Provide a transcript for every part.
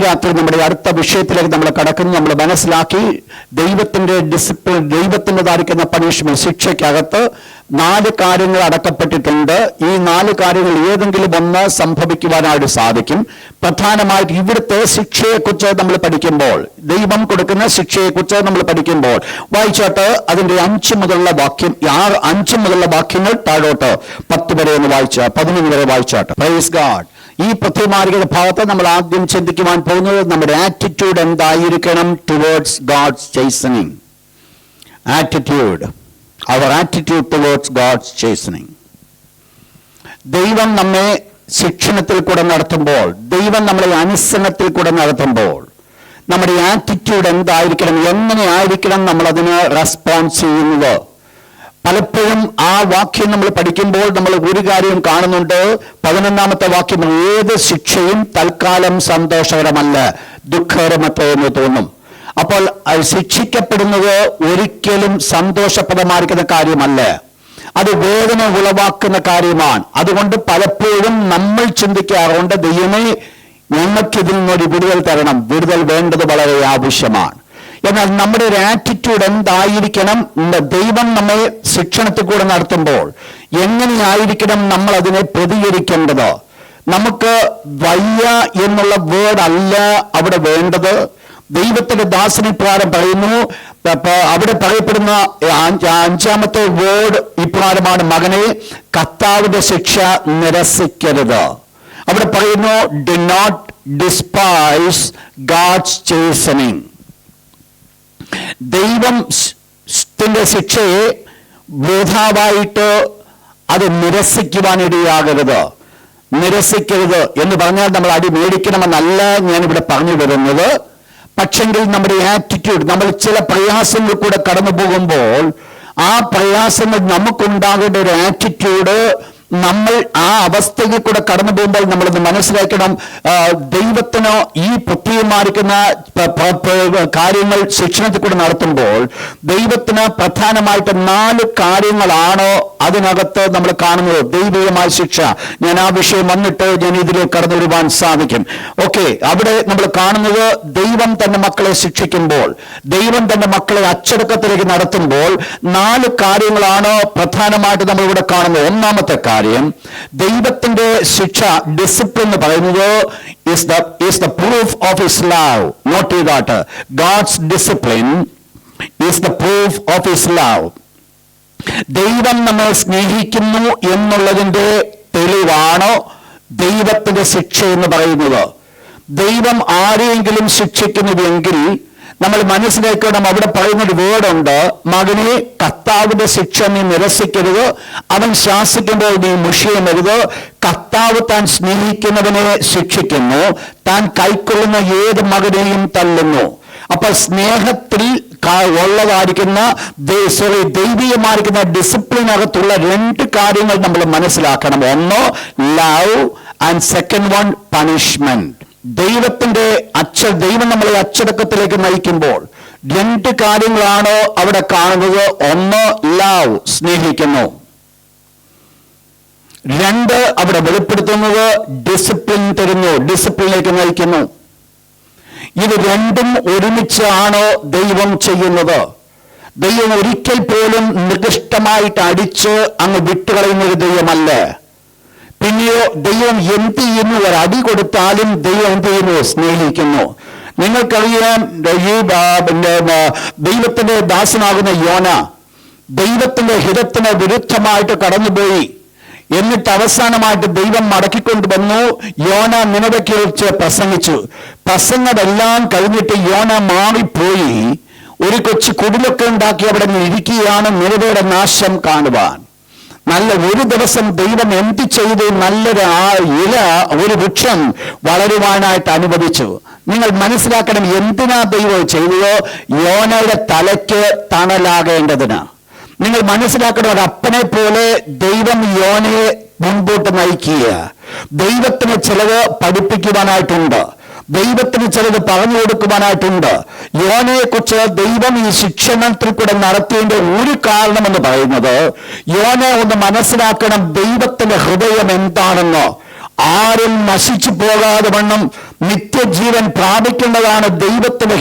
രാത്രി നമ്മുടെ അടുത്ത വിഷയത്തിലേക്ക് നമ്മൾ കടക്കുന്നു. നമ്മൾ മനസ്സിലാക്കി ദൈവത്തിന്റെ ഡിസിപ്ലിൻ, ദൈവത്തിൻ്റെതായിരിക്കുന്ന പണിഷ്മെന്റ്, ശിക്ഷയ്ക്കകത്ത് 4 കാര്യങ്ങൾ അടക്കപ്പെട്ടിട്ടുണ്ട്. ഈ 4 കാര്യങ്ങൾ ഏതെങ്കിലും ഒന്ന് സംഭവിക്കുവാനായിട്ട് സാധിക്കും. പ്രധാനമായിട്ട് ഇവിടുത്തെ ശിക്ഷയെക്കുറിച്ച് നമ്മൾ പഠിക്കുമ്പോൾ, ദൈവം കൊടുക്കുന്ന ശിക്ഷയെക്കുറിച്ച് നമ്മൾ പഠിക്കുമ്പോൾ വായിച്ചോട്ട് അതിന്റെ 5 മുതലുള്ള വാക്യം, 5 മുതലുള്ള വാക്യങ്ങൾ താഴോട്ട് 10 വരെ ഒന്ന് വായിച്ച 11 വരെ വായിച്ചോട്ട്. Praise God. ഈ പ്രത്യമാർഗയുടെ ഭാഗത്ത് നമ്മൾ ആദ്യം ചിന്തിക്കുവാൻ പോകുന്നത് നമ്മുടെ ആറ്റിറ്റ്യൂഡ് എന്തായിരിക്കണം towards God's chastening. Attitude, our attitude towards God's chastening. ദൈവം നമ്മെ ശിക്ഷണത്തിൽ കൂടെ നടത്തുമ്പോൾ, ദൈവം നമ്മളെ അനുസരണത്തിൽ കൂടെ നടത്തുമ്പോൾ നമ്മുടെ ആറ്റിറ്റ്യൂഡ് എന്തായിരിക്കണം, എങ്ങനെയായിരിക്കണം നമ്മൾ അതിന് റെസ്പോൺസ് ചെയ്യുന്നത്. പലപ്പോഴും ആ വാക്യം നമ്മൾ പഠിക്കുമ്പോൾ നമ്മൾ ഒരു കാര്യം കാണുന്നുണ്ട്. 11ാമത്തെ വാക്യം, ഏത് ശിക്ഷയും തൽക്കാലം സന്തോഷകരമല്ല, ദുഃഖകരമത്രേ എന്ന് തോന്നും. അപ്പോൾ ശിക്ഷിക്കപ്പെടുന്നത് ഒരിക്കലും സന്തോഷപ്രദമായിരിക്കുന്ന കാര്യമല്ല, അത് വേദന ഉളവാക്കുന്ന കാര്യമാണ്. അതുകൊണ്ട് പലപ്പോഴും നമ്മൾ ചിന്തിക്കാറുണ്ട്, ദൈവമേ ഞങ്ങൾക്കിതിൽ നിന്നൊരു വിടുതൽ തരണം. വിടുതൽ വേണ്ടത് വളരെ ആവശ്യമാണ്. എന്നാൽ നമ്മുടെ ഒരു ആറ്റിറ്റ്യൂഡ് എന്തായിരിക്കണം? ദൈവം നമ്മെ ശിക്ഷണത്തിൽ കൂടെ നടത്തുമ്പോൾ എങ്ങനെയായിരിക്കണം നമ്മൾ അതിനെ പ്രതികരിക്കേണ്ടത്? നമുക്ക് വയ്യ എന്നുള്ള വേർഡ് അല്ല അവിടെ വേണ്ടത്. ദൈവത്തിന്റെ ദാസനെ പ്രകാരം പറയുന്നു, അവിടെ പറയപ്പെടുന്ന 5ാമത്തെ വേർഡ് ഇപ്രകാരമാണ്, മകനെ കർത്താവിന്റെ ശിക്ഷ നിരസിക്കരുത്. അവിടെ പറയുന്നു, ഡു നോട്ട് ഡിസ്പൈസ് ഗോഡ്സ് ചേസനിങ്. ദൈവത്തിന്റെ ശിക്ഷയെ വൃഥാവായിട്ട് അത് നിരസിക്കുവാനിടയാകരുത്. നിരസിക്കരുത് എന്ന് പറഞ്ഞാൽ നമ്മൾ അടി മേടിക്കണമെന്നല്ല ഞാനിവിടെ പറഞ്ഞു വരുന്നത്. പക്ഷെങ്കിൽ നമ്മുടെ ആറ്റിറ്റ്യൂഡ്, നമ്മൾ ചില പ്രയാസങ്ങൾ കൂടെ കടന്നു പോകുമ്പോൾ ആ പ്രയാസങ്ങൾ നമുക്കുണ്ടാകേണ്ട ഒരു ആറ്റിറ്റ്യൂഡ്, നമ്മൾ ആ അവസ്ഥയിൽ കൂടെ കടന്നു പോകുമ്പോൾ നമ്മളത് മനസ്സിലാക്കണം. ദൈവത്തിന് ഈ പ്രത്യയമായിരിക്കുന്ന കാര്യങ്ങൾ ശിക്ഷണത്തിൽ കൂടെ നടത്തുമ്പോൾ ദൈവത്തിന് പ്രധാനമായിട്ട് 4 കാര്യങ്ങളാണ് അതിനകത്ത് നമ്മൾ കാണുന്നത്. ദൈവികമായ ശിക്ഷ, ഞാൻ ആ വിഷയം വന്നിട്ട് ഞാൻ ഇതിലേക്ക് കടന്നു വരുവാൻ സാധിക്കും. ഓക്കെ, അവിടെ നമ്മൾ കാണുന്നത് ദൈവം തന്റെ മക്കളെ ശിക്ഷിക്കുമ്പോൾ, ദൈവം തന്റെ മക്കളെ അച്ചടക്കത്തിലേക്ക് നടത്തുമ്പോൾ 4 കാര്യങ്ങളാണ് പ്രധാനമായിട്ട് നമ്മളിവിടെ കാണുന്നത്. 1ാമത്തെ കാര്യം, ദൈവത്തിന്റെ ശിക്ഷ, ഡിസിപ്ലിൻ എന്ന് പറയുന്നത് is the proof of his love. Note that God's discipline is the proof of his love. ദൈവം നമ്മെ സ്നേഹിക്കുന്നു എന്നുള്ളതിന്റെ തെളിവാണ് ദൈവത്തിന്റെ ശിക്ഷ എന്ന് പറയുന്നത്. ദൈവം ആരെയെങ്കിലും ശിക്ഷിക്കുന്നുവെങ്കിൽ നമ്മൾ മനസ്സിലാക്കണം, അവിടെ പറയുന്നൊരു വേർഡുണ്ട്, മകനെ കർത്താവിന്റെ ശിക്ഷ നീ നിരസിക്കരുത്, അവൻ ശാസിക്കുമ്പോൾ നീ മുഷിയമരുത്. കർത്താവ് താൻ സ്നേഹിക്കുന്നവനെ ശിക്ഷിക്കുന്നു, താൻ കൈക്കൊള്ളുന്ന ഏത് മകനെയും തള്ളുന്നു. അപ്പൊ സ്നേഹത്തിൽ ഉള്ളതായിരിക്കുന്ന ദൈവീയമായിരിക്കുന്ന ഡിസിപ്ലിനകത്തുള്ള 2 കാര്യങ്ങൾ നമ്മൾ മനസ്സിലാക്കണം. ഒന്ന് love and second one punishment. ദൈവം നമ്മളെ അച്ചടക്കത്തിലേക്ക് നയിക്കുമ്പോൾ 2 കാര്യങ്ങളാണ് അവിടെ കാണുന്നത്. ഒന്ന് ലവ്, സ്നേഹിക്കുന്നു. 2 അവിടെ വെളിപ്പെടുത്തുന്നത് ഡിസിപ്ലിൻ തരുന്നു, ഡിസിപ്ലിനിലേക്ക് നയിക്കുന്നു. ഇത് 2ഉം ഒരുമിച്ചാണ് ദൈവം ചെയ്യുന്നത്. ദൈവം ഒരിക്കൽ പോലും നികൃഷ്ടമായിട്ട് അടിച്ച് അങ്ങ് വിട്ടുകളയുന്നൊരു ദൈവമല്ല. പിന്നെയോ ദൈവം എന്ത് ചെയ്യുന്നു? ഒരടി കൊടുത്താലും ദൈവം എന്ത് ചെയ്യുന്നു? സ്നേഹിക്കുന്നു. നിങ്ങൾക്കറിയാം, ഈ ദൈവത്തിന്റെ ദാസനാകുന്ന യോന ദൈവത്തിന്റെ ഹിതത്തിന് വിരുദ്ധമായിട്ട് കടന്നുപോയി. എന്നിട്ട് അവസാനമായിട്ട് ദൈവം മടക്കിക്കൊണ്ടുവന്നു. യോന നിനവയ്ക്ക് വെച്ച് പ്രസംഗിച്ചു. പ്രസംഗമെല്ലാം കഴിഞ്ഞിട്ട് യോന മാറിപ്പോയി ഒരു കൊച്ചു കുടിലൊക്കെ ഉണ്ടാക്കി അവിടെ ഇരിക്കുകയാണ് നിലവയുടെ നാശം കാണുവാൻ. ഒരു ദിവസം ദൈവം എന്ത് ചെയ്തു? നല്ലൊരു ഇല, ഒരു വൃക്ഷം വളരുവാനായിട്ട് അനുവദിച്ചു. നിങ്ങൾ മനസ്സിലാക്കണം, എന്തിനാ ദൈവം ചെയ്തത്? യോനയുടെ തലയ്ക്ക് തണലാകേണ്ടതിന്. നിങ്ങൾ മനസ്സിലാക്കണം, ഒരു അപ്പനെ പോലെ ദൈവം യോനയെ മുൻപോട്ട് നയിക്കുക. ദൈവത്തിന് ചിലത് പഠിപ്പിക്കുവാനായിട്ടുണ്ട്, ദൈവത്തിന് ചിലത് പറഞ്ഞു കൊടുക്കുവാനായിട്ടുണ്ട്. യോനയെക്കുറിച്ച് ദൈവം ഈ ശിക്ഷണത്തിൽ കൂടെ നടത്തിയതിന്റെ ഒരു കാരണം എന്ന് പറയുന്നത്, യോന ഒന്ന് മനസ്സിലാക്കണം ദൈവത്തിന്റെ ഹൃദയം എന്താണെന്ന്. ആരും നശിച്ചു പോകാതെ വണ്ണം നിത്യജീവൻ പ്രാപിക്കേണ്ടതാണ് ദൈവത്തിന്റെ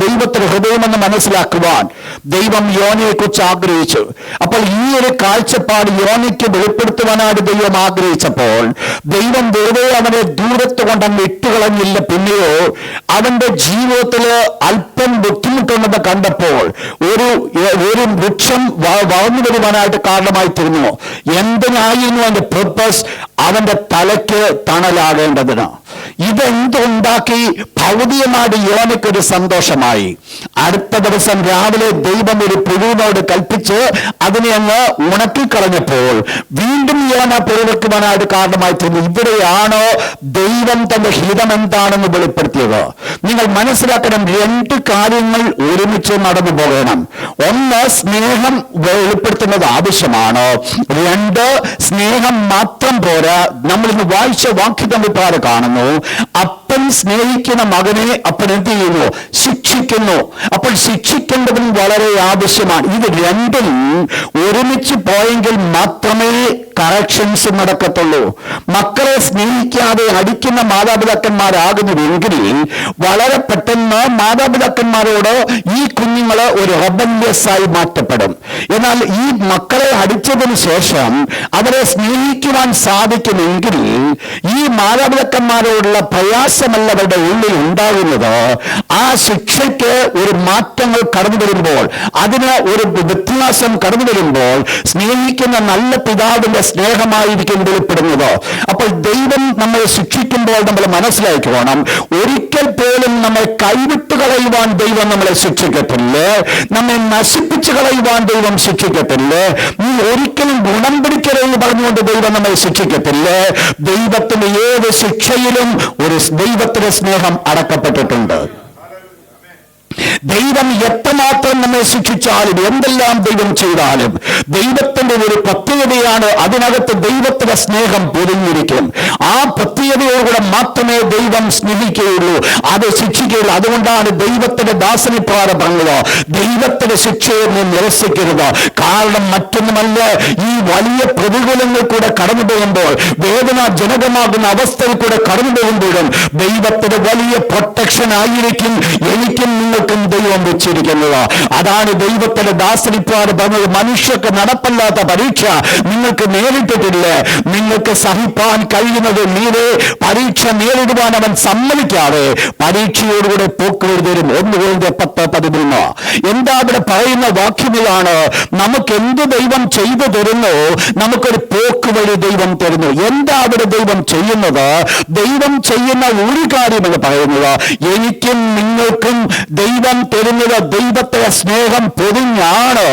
ദൈവത്തിന്റെ ഹൃദയമെന്ന് മനസ്സിലാക്കുവാൻ ദൈവം യോനയെക്കുറിച്ച് ആഗ്രഹിച്ചു. അപ്പോൾ ഈ ഒരു കാഴ്ചപ്പാട് യോനയ്ക്ക് വെളിപ്പെടുത്തുവാനായിട്ട് ദൈവം ആഗ്രഹിച്ചപ്പോൾ ദൈവം വെറുതെ അവനെ ദൂരത്ത് കൊണ്ടങ്ങ് ഇട്ടുകളഞ്ഞില്ല. പിന്നെയോ അവന്റെ ജീവിതത്തിൽ അല്പം ബുദ്ധിമുട്ടുണ്ടെന്ന് കണ്ടപ്പോൾ ഒരു വൃക്ഷം വളർന്നു വരുവാനായിട്ട് കാരണമായി തീർന്നു. എന്തിനായിരുന്നു അതിന്റെ പർപ്പസ്? അവന്റെ തലയ്ക്ക് തണലാകേണ്ടതിന്. ഇതെന്തുണ്ടാക്കി? ഭൗതികമായിട്ട് യോനയ്ക്കൊരു സന്തോഷമായി. അടുത്ത ദിവസം രാവിലെ ദൈവം ഒരു പുഴുവിനോട് കൽപ്പിച്ച് അതിനെ അങ്ങ് ഉണക്കിക്കളഞ്ഞപ്പോൾ വീണ്ടും യോന പുറവെക്കുവാനായിട്ട് കാരണമായി തീർന്നു. ഇവിടെയാണോ ദൈവം തന്റെ ഹിതം എന്താണെന്ന് വെളിപ്പെടുത്തിയത്? നിങ്ങൾ മനസ്സിലാക്കണം, രണ്ട് കാര്യങ്ങൾ ഒരുമിച്ച് നടന്നു പോകണം. ഒന്ന്, സ്നേഹം വെളിപ്പെടുത്തുന്നത് ആവശ്യമാണ്. രണ്ട്, സ്നേഹം മാത്രം പോരാ. നമ്മളിന്ന് വായിച്ച വാക്യം പ്രകാരം കാണുന്നു, അപ്പൻ സ്നേഹിക്കുന്ന മകനെ അപ്പൻ എന്ത് ചെയ്യുന്നു? ശിക്ഷിക്കുന്നു. അപ്പോൾ ശിക്ഷിക്കേണ്ടതും വളരെ ആവശ്യമാണ്. ഇത് രണ്ടും ഒരുമിച്ച് പോയെങ്കിൽ മാത്രമേ കറക്ഷൻസ് നടക്കത്തുള്ളൂ. മക്കളെ സ്നേഹിക്കാതെ അടിക്കുന്ന മാതാപിതാക്കന്മാരാകുന്നുവെങ്കിൽ വളരെ പെട്ടെന്ന് മാതാപിതാക്കന്മാരോട് ഈ കുഞ്ഞുങ്ങള് ഒരു റെബല്യസ് ആയി മാറ്റപ്പെടും. എന്നാൽ ഈ മക്കളെ അടിച്ചതിന് ശേഷം അവരെ സ്നേഹിക്കുവാൻ സാധിക്കുമെങ്കിൽ ഈ മാതാപിതാക്കന്മാരോടുള്ള പ്രയാസമല്ലവരുടെ ഉള്ളിൽ ഉണ്ടാകുന്നത്. ആ ശിക്ഷയ്ക്ക് ഒരു മാറ്റങ്ങൾ കടന്നു വരുമ്പോൾ, അതിന് ഒരു വ്യത്യാസം കടന്നു വരുമ്പോൾ സ്നേഹിക്കുന്ന നല്ല പിതാവിന്റെ സ്നേഹമായിരിക്കും വെളിപ്പെടുന്നത്. അപ്പോൾ ദൈവം നമ്മളെ ശിക്ഷിക്കുമ്പോൾ നമ്മൾ മനസ്സിലാക്കണം, ഒരിക്കൽ പോലും നമ്മെ കൈവിട്ട് കളയുവാൻ ദൈവം നമ്മളെ ശിക്ഷിക്കത്തില്ല. നമ്മെ നശിപ്പിച്ചു കളയുവാൻ ദൈവം ശിക്ഷിക്കത്തില്ല. നീ ഒരിക്കലും ഗുണം പിടിക്കരുതെന്ന് പറഞ്ഞുകൊണ്ട് ദൈവം നമ്മെ ശിക്ഷിക്കത്തില്ല. ദൈവത്തിന്റെ ഏത് ശിക്ഷയിലും ഒരു ദൈവത്തിന്റെ സ്നേഹം അടക്കപ്പെട്ടിട്ടുണ്ട്. ദൈവം എത്രമാത്രം നമ്മെ ശിക്ഷിച്ചാലും എന്തെല്ലാം ദൈവം ചെയ്താലും ദൈവത്തിന്റെ ഒരു പ്രത്യേകതയാണ്, അതിനകത്ത് ദൈവത്തിന്റെ സ്നേഹം പൊതിഞ്ഞിരിക്കും. ആ പ്രത്യേകതയോടുകൂടെ മാത്രമേ ദൈവം സ്നേഹിക്കുകയുള്ളൂ, അത് ശിക്ഷിക്കുകയുള്ളൂ. അതുകൊണ്ടാണ് ദൈവത്തിന്റെ ദാസനിപ്രകാരം പറഞ്ഞത്, ദൈവത്തിന്റെ ശിക്ഷയെ നീ നിരസിക്കരുത്. കാരണം മറ്റൊന്നുമല്ല, ഈ വലിയ പ്രതികൂലങ്ങൾ കൂടെ കടന്നു പോകുമ്പോൾ, വേദനാജനകമാകുന്ന അവസ്ഥയിൽ കൂടെ കടന്നു പോകുമ്പോഴും ദൈവത്തിന്റെ വലിയ പ്രൊട്ടക്ഷൻ ആയിരിക്കും എനിക്കും നിങ്ങൾക്കും ദൈവം വെച്ചിരിക്കുന്നത്. അതാണ് ദൈവത്തിന്റെ ദാസനിപ്രകാരം പറഞ്ഞത്, മനുഷ്യർക്ക് നടപ്പല്ലാത്ത പരീക്ഷ നിങ്ങൾക്ക് നേരിട്ടിട്ടില്ല. നിങ്ങൾക്ക് സഹിപ്പാൻ കഴിയുന്നത് നീരെ പരീക്ഷ നേരിടുവാൻ അവൻ സമ്മതിക്കാതെ പരീക്ഷയോടുകൂടെ പോക്കുവഴി തരും. 1 കൊരിന്ത്യർ 10:13. എന്താ അവിടെ പറയുന്ന വാക്യങ്ങളാണ്? നമുക്ക് എന്ത് ദൈവം ചെയ്തു തരുന്നു? നമുക്കൊരു പോക്കുവഴി ദൈവം തരുന്നു. എന്താ അവിടെ ദൈവം ചെയ്യുന്നത്? ദൈവം ചെയ്യുന്ന ഒരു കാര്യമെന്ന് പറയുന്നത്, എനിക്കും നിങ്ങൾക്കും ദൈവം തരുന്നത് ദൈവത്തെ സ്നേഹം പൊതിഞ്ഞാണ്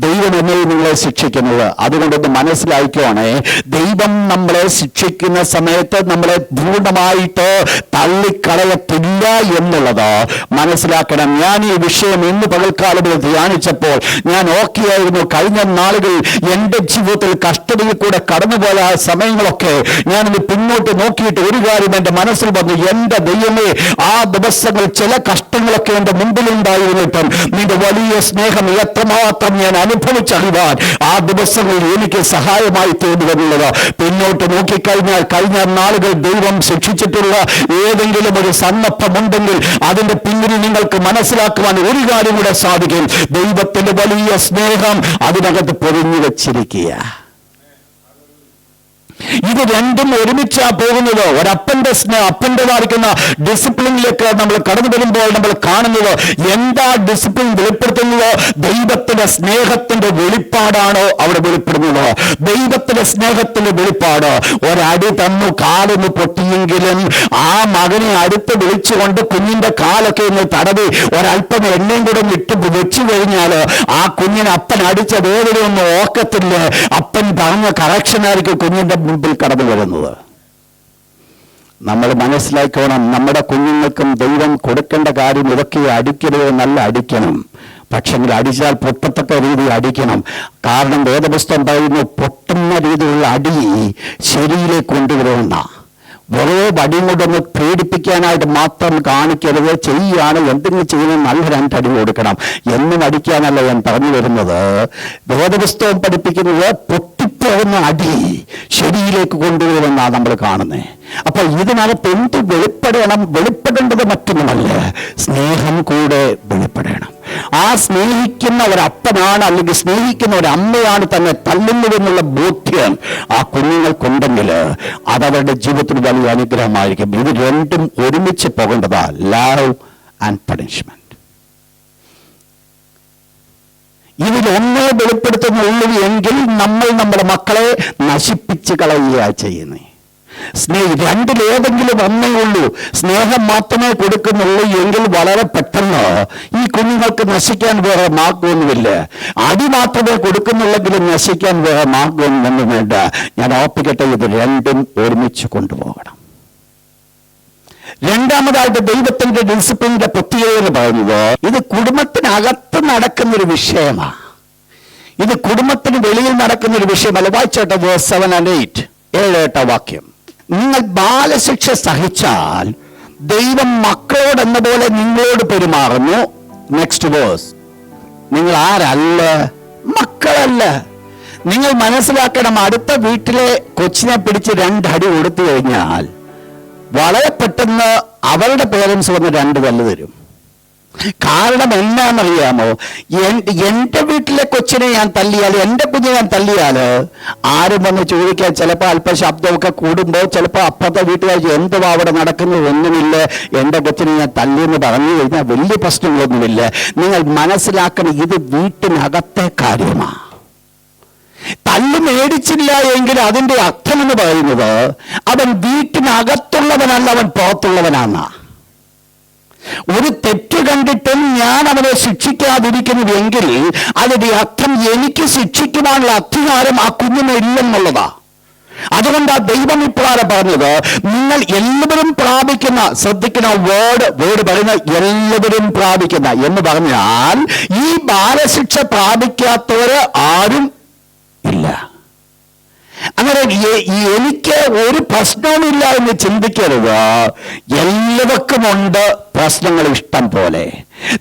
ദൈവം എന്നെ നിങ്ങളെ ശിക്ഷിക്കുന്നത്. അതുകൊണ്ടൊന്ന് മനസ്സിലാക്കിക്കോണേ, ദൈവം നമ്മളെ ശിക്ഷിക്കുന്ന സമയത്ത് നമ്മളെ പൂർണ്ണമായിട്ട് തള്ളിക്കളയത്തില്ല എന്നുള്ളത് മനസ്സിലാക്കണം. ഞാൻ ഈ വിഷയം ഇന്ന് പകൽക്കാലം ധ്യാനിച്ചപ്പോൾ ഞാൻ ഓക്കെയായിരുന്നു. കഴിഞ്ഞ നാളുകളിൽ എൻ്റെ ജീവിതത്തിൽ കഷ്ടതയിൽ കൂടെ കടന്നുപോയ ആ സമയങ്ങളൊക്കെ ഞാനിത് പിന്നോട്ട് നോക്കിയിട്ട് ഒരു കാര്യം എൻ്റെ മനസ്സിൽ വന്നു, എൻ്റെ ദൈവമേ, ആ ദിവസങ്ങൾ ചില കഷ്ടങ്ങളൊക്കെ എൻ്റെ മുമ്പിലുണ്ടായിരുന്നിട്ടും നിന്റെ വലിയ സ്നേഹം എത്രമാത്രം ഞാൻ അനുഭവിച്ചറിയാൻ ആ ദിവസങ്ങളിൽ എനിക്ക് സഹായമായി തീർന്നുവെന്നുള്ളത്. പിന്നോട്ട് നോക്കിക്കഴിഞ്ഞാൽ കഴിഞ്ഞ നാളുകൾ ദൈവം ശിക്ഷിച്ചിട്ടുള്ള ഏതെങ്കിലും ഒരു സന്ദർഭമുണ്ടെങ്കിൽ അതിന്റെ പിന്നിൽ നിങ്ങൾക്ക് മനസ്സിലാക്കുവാൻ ഒരു കാര്യം കൂടെ സാധിക്കും, ദൈവത്തിന്റെ വലിയ സ്നേഹം അതിനകത്ത് പൊതിഞ്ഞു വെച്ചിരിക്കുക. ഇത് രണ്ടും ഒരുമിച്ചാ പോകുന്നത്. ഒരപ്പന്റെ അപ്പൻ്റെതായിരിക്കുന്ന ഡിസിപ്ലിനിലേക്ക് നമ്മൾ കടന്നു വരുമ്പോൾ നമ്മൾ കാണുന്നത് എന്താ? ഡിസിപ്ലിൻ വെളിപ്പെടുത്തുന്നത് ദൈവത്തിന്റെ സ്നേഹത്തിന്റെ വെളിപ്പാടാണോ അവിടെ വെളിപ്പെടുന്നത്? ദൈവത്തിന്റെ സ്നേഹത്തിന്റെ വെളിപ്പാട്. ഒരടി തന്നു, കാലൊന്ന് പൊട്ടിയെങ്കിലും ആ മകനെ അടുത്ത് വിളിച്ചുകൊണ്ട് കുഞ്ഞിന്റെ കാലൊക്കെ ഒന്ന് തടവി ഒരല്പം എണ്ണയും കൂടെ ഇട്ട് വെച്ചു കഴിഞ്ഞാൽ ആ കുഞ്ഞിനെ അപ്പൻ അടിച്ച വേദനയൊന്നും ഓക്കത്തില്ല. അപ്പൻ പറഞ്ഞ കറക്ഷനായിരിക്കും കുഞ്ഞിന്റെ മുമ്പിൽ കടന്നു വരുന്നത്. നമ്മൾ മനസ്സിലാക്കണം, നമ്മുടെ കുഞ്ഞുങ്ങൾക്കും ദൈവം കൊടുക്കേണ്ട കാര്യം ഇതൊക്കെ അടിക്കരുത്, നല്ല അടിക്കണം. പക്ഷെങ്കിൽ അടിച്ചാൽ പൊട്ടത്തക്ക രീതി അടിക്കണം. കാരണം വേദപുസ്തകം പറയുന്നു, പൊട്ടുന്ന രീതിയിലുള്ള അടി ശരിയിലേക്ക് കൊണ്ടുവരുമെന്ന. വെറുതെ വടിയും കൊണ്ടൊന്ന് പേടിപ്പിക്കാനായിട്ട് മാത്രം കാണിക്കരുത്. ചെയ്യുകയാണ് എന്തെങ്കിലും ചെയ്യുന്നത് നല്ല 2 അടി കൊടുക്കണം എന്നും അടിക്കാനല്ല ഞാൻ പറഞ്ഞു വരുന്നത്. വേദപുസ്തകം പഠിപ്പിക്കുന്നത് പൊട്ടിപ്പോകുന്ന അടി ശരിയിലേക്ക് കൊണ്ടുവരുമെന്നാണ് നമ്മൾ കാണുന്നത്. അപ്പൊ ഇതിനകത്ത് എന്ത് വെളിപ്പെടണം? വെളിപ്പെടേണ്ടത് മറ്റൊന്നുമല്ല, സ്നേഹം കൂടെ വെളിപ്പെടണം. ആ സ്നേഹിക്കുന്ന ഒരപ്പനാണ് അല്ലെങ്കിൽ സ്നേഹിക്കുന്ന ഒരമ്മയാണ് തന്നെ തല്ലുന്നതെന്നുള്ള ബോധ്യം ആ കുഞ്ഞുങ്ങൾക്കുണ്ടെങ്കിൽ അതവരുടെ ജീവിതത്തിൽ വലിയ അനുഗ്രഹമായിരിക്കും. ഇത് രണ്ടും ഒരുമിച്ച് പോകേണ്ടതാ, ലവ് ആൻഡ് പണിഷ്മെന്റ്. ഇതിലൊന്നേ വെളിപ്പെടുത്തുന്നുള്ളൂ എങ്കിൽ നമ്മൾ നമ്മുടെ മക്കളെ നശിപ്പിച്ച് കളയുക ചെയ്യുന്നേ. രണ്ടിലേതെങ്കിലും ഒന്നേ ഉള്ളൂ, സ്നേഹം മാത്രമേ കൊടുക്കുന്നുള്ളൂ എങ്കിൽ വളരെ പെട്ടെന്ന് ഈ കുഞ്ഞുങ്ങൾക്ക് നശിക്കാൻ വേറെ മാർഗമൊന്നുമില്ല. അടി മാത്രമേ കൊടുക്കുന്നുള്ളെങ്കിലും നശിക്കാൻ വേറെ മാർഗമൊന്നും വേണ്ട. ഞാൻ ഓർപ്പിക്കട്ടെ, ഇത് രണ്ടും ഒരുമിച്ച് കൊണ്ടുപോകണം. രണ്ടാമതായിട്ട് ദൈവത്തിന്റെ ഡിസിപ്ലിന്റെ പ്രത്യേകത എന്ന് പറയുന്നത് ഇത് കുടുംബത്തിനകത്ത് നടക്കുന്നൊരു വിഷയമാണ്. ഇത് കുടുംബത്തിന് വെളിയിൽ നടക്കുന്നൊരു വിഷയമല്ല. വായിച്ചോട്ടെ, 7 and 8, 7-8 വാക്യം. നിങ്ങൾ ബാലശിക്ഷ സഹിച്ചാൽ ദൈവം മക്കളോടെന്ന പോലെ നിങ്ങളോട് പെരുമാറുന്നു. Next verse. നിങ്ങൾ ആരല്ല? മക്കളല്ല. നിങ്ങൾ മനസ്സിലാക്കണം, അടുത്ത വീട്ടിലെ കൊച്ചിനെ പിടിച്ച് 2 അടി കൊടുത്തു കഴിഞ്ഞാൽ വളരെ പെട്ടെന്ന് അവരുടെ പേരൻസ് വന്ന് 2 തല്ല് തരും. കാരണം എന്നാണെന്നറിയാമോ? എൻ്റെ വീട്ടിലെ കൊച്ചിനെ ഞാൻ തല്ലിയാൽ, എൻ്റെ കുഞ്ഞിനെ ഞാൻ തല്ലിയാൽ ആരും വന്ന് ചോദിക്കാൻ ചിലപ്പോൾ അല്പ ശബ്ദമൊക്കെ കൂടുമ്പോൾ ചിലപ്പോൾ അപ്പുറത്തെ വീട്ടുകാർ എന്തുവാ അവിടെ നടക്കുന്നത്, ഒന്നുമില്ല, എൻ്റെ കൊച്ചിനെ ഞാൻ തല്ലിയെന്ന് പറഞ്ഞു കഴിഞ്ഞാൽ വലിയ പ്രശ്നങ്ങളൊന്നുമില്ല. നിങ്ങൾ മനസ്സിലാക്കണം, ഇത് വീട്ടിനകത്തെ കാര്യമാണ്. തല്ല് മേടിച്ചില്ല എങ്കിൽ അതിൻ്റെ അർത്ഥം എന്ന് പറയുന്നത് അവൻ വീട്ടിനകത്തുള്ളവനല്ല, അവൻ പുറത്തുള്ളവനാണ്. ഒരു തെറ്റ് കണ്ടിട്ടും ഞാൻ അവനെ ശിക്ഷിക്കാതിരിക്കുന്നുവെങ്കിൽ അതിന്റെ അർത്ഥം എനിക്ക് ശിക്ഷിക്കുവാനുള്ള അധികാരം ആ കുഞ്ഞിന് ഇല്ലെന്നുള്ളതാ. അതുകൊണ്ട് ആ ദൈവം ഇപ്രകാരം പറഞ്ഞത്, നിങ്ങൾ എല്ലാവരും പ്രാപിക്കുന്ന, ശ്രദ്ധിക്കുന്ന വേർഡ് പറയുന്ന എല്ലാവരും പ്രാപിക്കുന്ന എന്ന് പറഞ്ഞാൽ ഈ ബാലശിക്ഷ പ്രാപിക്കാത്തവര് ആരും ഇല്ല. അങ്ങനെ എനിക്ക് ഒരു പ്രശ്നവുമില്ല എന്ന് ചിന്തിക്കരുത്. എല്ലാവർക്കും ഉണ്ട് പ്രശ്നങ്ങൾ ഇഷ്ടം പോലെ.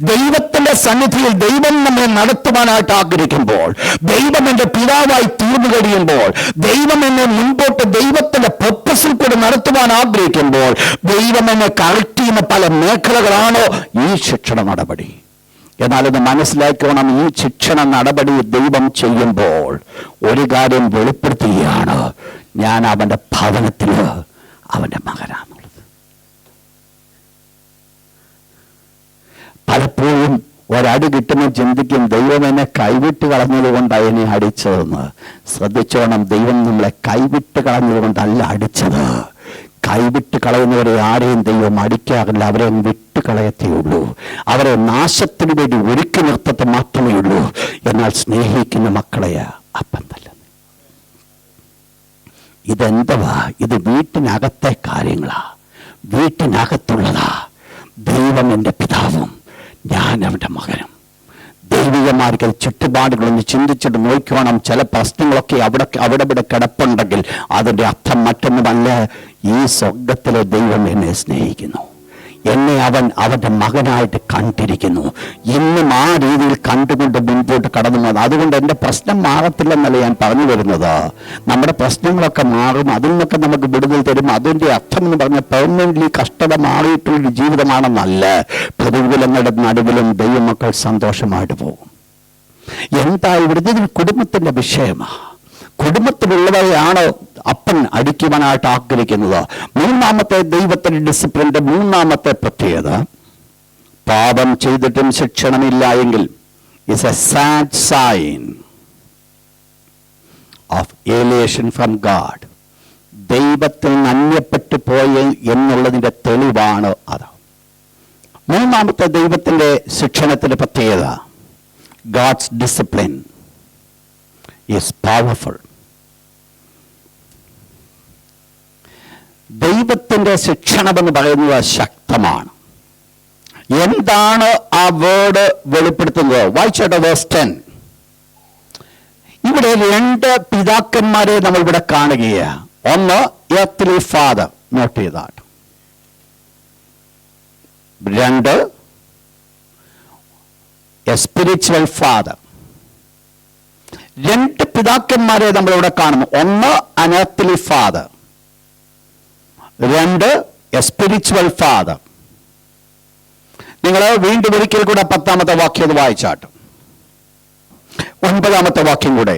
ദൈവത്തിന്റെ സന്നിധിയിൽ ദൈവം നമ്മെ നടത്തുവാനായിട്ട് ആഗ്രഹിക്കുമ്പോൾ, ദൈവം എന്റെ പിതാവായി തീർന്നു കഴിയുമ്പോൾ, ദൈവം എന്നെ മുൻപോട്ട് ദൈവത്തിന്റെ പർപ്പസിൽ കൂടെ നടത്തുവാൻ ആഗ്രഹിക്കുമ്പോൾ, ദൈവം എന്നെ കറക്റ്റ് ചെയ്യുന്ന പല മേഖലകളാണോ ഈ ശിക്ഷണ നടപടി. എന്നാൽ ഇത് മനസ്സിലാക്കണം, ഈ ശിക്ഷണ നടപടി ദൈവം ചെയ്യുമ്പോൾ ഒരു കാര്യം വെളിപ്പെടുത്തുകയാണ്, ഞാൻ അവന്റെ ഭവനത്തില് അവന്റെ മകനാണുള്ളത്. പലപ്പോഴും ഒരടി കിട്ടുമ്പോൾ ചിന്തിക്കും, ദൈവം എന്നെ കൈവിട്ട് കളഞ്ഞത് കൊണ്ടാണ് എന്നെ അടിച്ചതെന്ന്. ശ്രദ്ധിച്ചോണം, ദൈവം നമ്മളെ കൈവിട്ട് കളഞ്ഞത് കൊണ്ടല്ല അടിച്ചത്. കൈവിട്ട് കളയുന്നവരെ ആരെയും ദൈവം അടിക്കാറില്ല, അവരെ വിട്ട് കളയത്തേയുള്ളൂ. അവരെ നാശത്തിന് വേണ്ടി ഒരുക്കി നിർത്തത്തെ മാത്രമേ ഉള്ളൂ. എന്നാൽ സ്നേഹിക്കുന്ന മക്കളെ അപ്പം തല്ലുന്നു. ഇതെന്തവാ? ഇത് വീട്ടിനകത്തെ കാര്യങ്ങളാ, വീട്ടിനകത്തുള്ളതാ. ദൈവം എൻ്റെ പിതാവും ഞാൻ അവൻ്റെ മകനും. ദൈവികമാർക്ക് ചുറ്റുപാടുകളൊന്ന് ചിന്തിച്ചിട്ട് നോക്കണം. ചില പ്രശ്നങ്ങളൊക്കെ അവിടെ കിടപ്പുണ്ടെങ്കിൽ അതിൻ്റെ അർത്ഥം മറ്റൊന്നുമല്ല, ഈ സ്വർഗത്തിലെ ദൈവം എന്നെ സ്നേഹിക്കുന്നു, എന്നെ അവൻ അവൻ്റെ മകനായിട്ട് കണ്ടിരിക്കുന്നു. ഇന്നും ആ രീതിയിൽ കണ്ടുകൊണ്ട് മുൻപോട്ട് കടന്നു പോകുന്നത്. അതുകൊണ്ട് എൻ്റെ പ്രശ്നം മാറത്തില്ലെന്നല്ല ഞാൻ പറഞ്ഞു വരുന്നത്. നമ്മുടെ പ്രശ്നങ്ങളൊക്കെ മാറും, അതിൽ നിന്നൊക്കെ നമുക്ക് വിടുതൽ തരും. അതിൻ്റെ അർത്ഥം എന്ന് പറഞ്ഞാൽ പെർമനൻ്റ്ലി കഷ്ടത മാറിയിട്ടുള്ളൊരു ജീവിതമാണെന്നല്ല. പ്രതികൂലങ്ങളുടെ നടുവിലും ദൈവമക്കൾ സന്തോഷമായിട്ട് പോകും. എന്താ ഇവിടുത്തെ കുടുംബത്തിൻ്റെ വിഷയമാണ്. കുടുംബത്തിലുള്ളവരെയാണ് അപ്പൻ അടിക്കുവാനായിട്ട് ആഗ്രഹിക്കുന്നത്. മൂന്നാമത്തെ ദൈവത്തിന്റെ ഡിസിപ്ലിന്റെ മൂന്നാമത്തെ പ്രത്യേകത, പാപം ചെയ്തിട്ടും ശിക്ഷണമില്ല എങ്കിൽ it's a sad sign of alienation from God. ദൈവത്തിൽ നിന്ന് അന്യപ്പെട്ടു പോയി എന്നുള്ളതിന്റെ തെളിവാണ് അത്. മൂന്നാമത്തെ ദൈവത്തിന്റെ ശിക്ഷണത്തിന്റെ പ്രത്യേകത, ഗാഡ്സ് ഡിസിപ്ലിൻ ഈസ് പവർഫുൾ. ദൈവത്തിന്റെ ശിക്ഷണമെന്ന് പറയുന്നത് ശക്തമാണ്. എന്താണ് ആ വേർഡ് വെളിപ്പെടുത്തുന്നത്? വായിച്ചോട്ടെ, വേഴ്സ് 10. ഇവിടെ 2 പിതാക്കന്മാരെ നമ്മൾ ഇവിടെ കാണുകയാണ്. ഒന്ന് എർത്തലി ഫാദർ, നോട്ട് ചെയ്താട്ട്. 2 എ സ്പിരിച്വൽ ഫാദർ. 2 പിതാക്കന്മാരെ നമ്മളിവിടെ കാണുന്നു. ഒന്ന് an earthly father, 2, a spiritual father. നിങ്ങൾ വീണ്ടും ഒരിക്കൽ കൂടെ 10ാമത്തെ വാക്യം വായിച്ചാട്ട്, 9ാമത്തെ വാക്യം കൂടെ.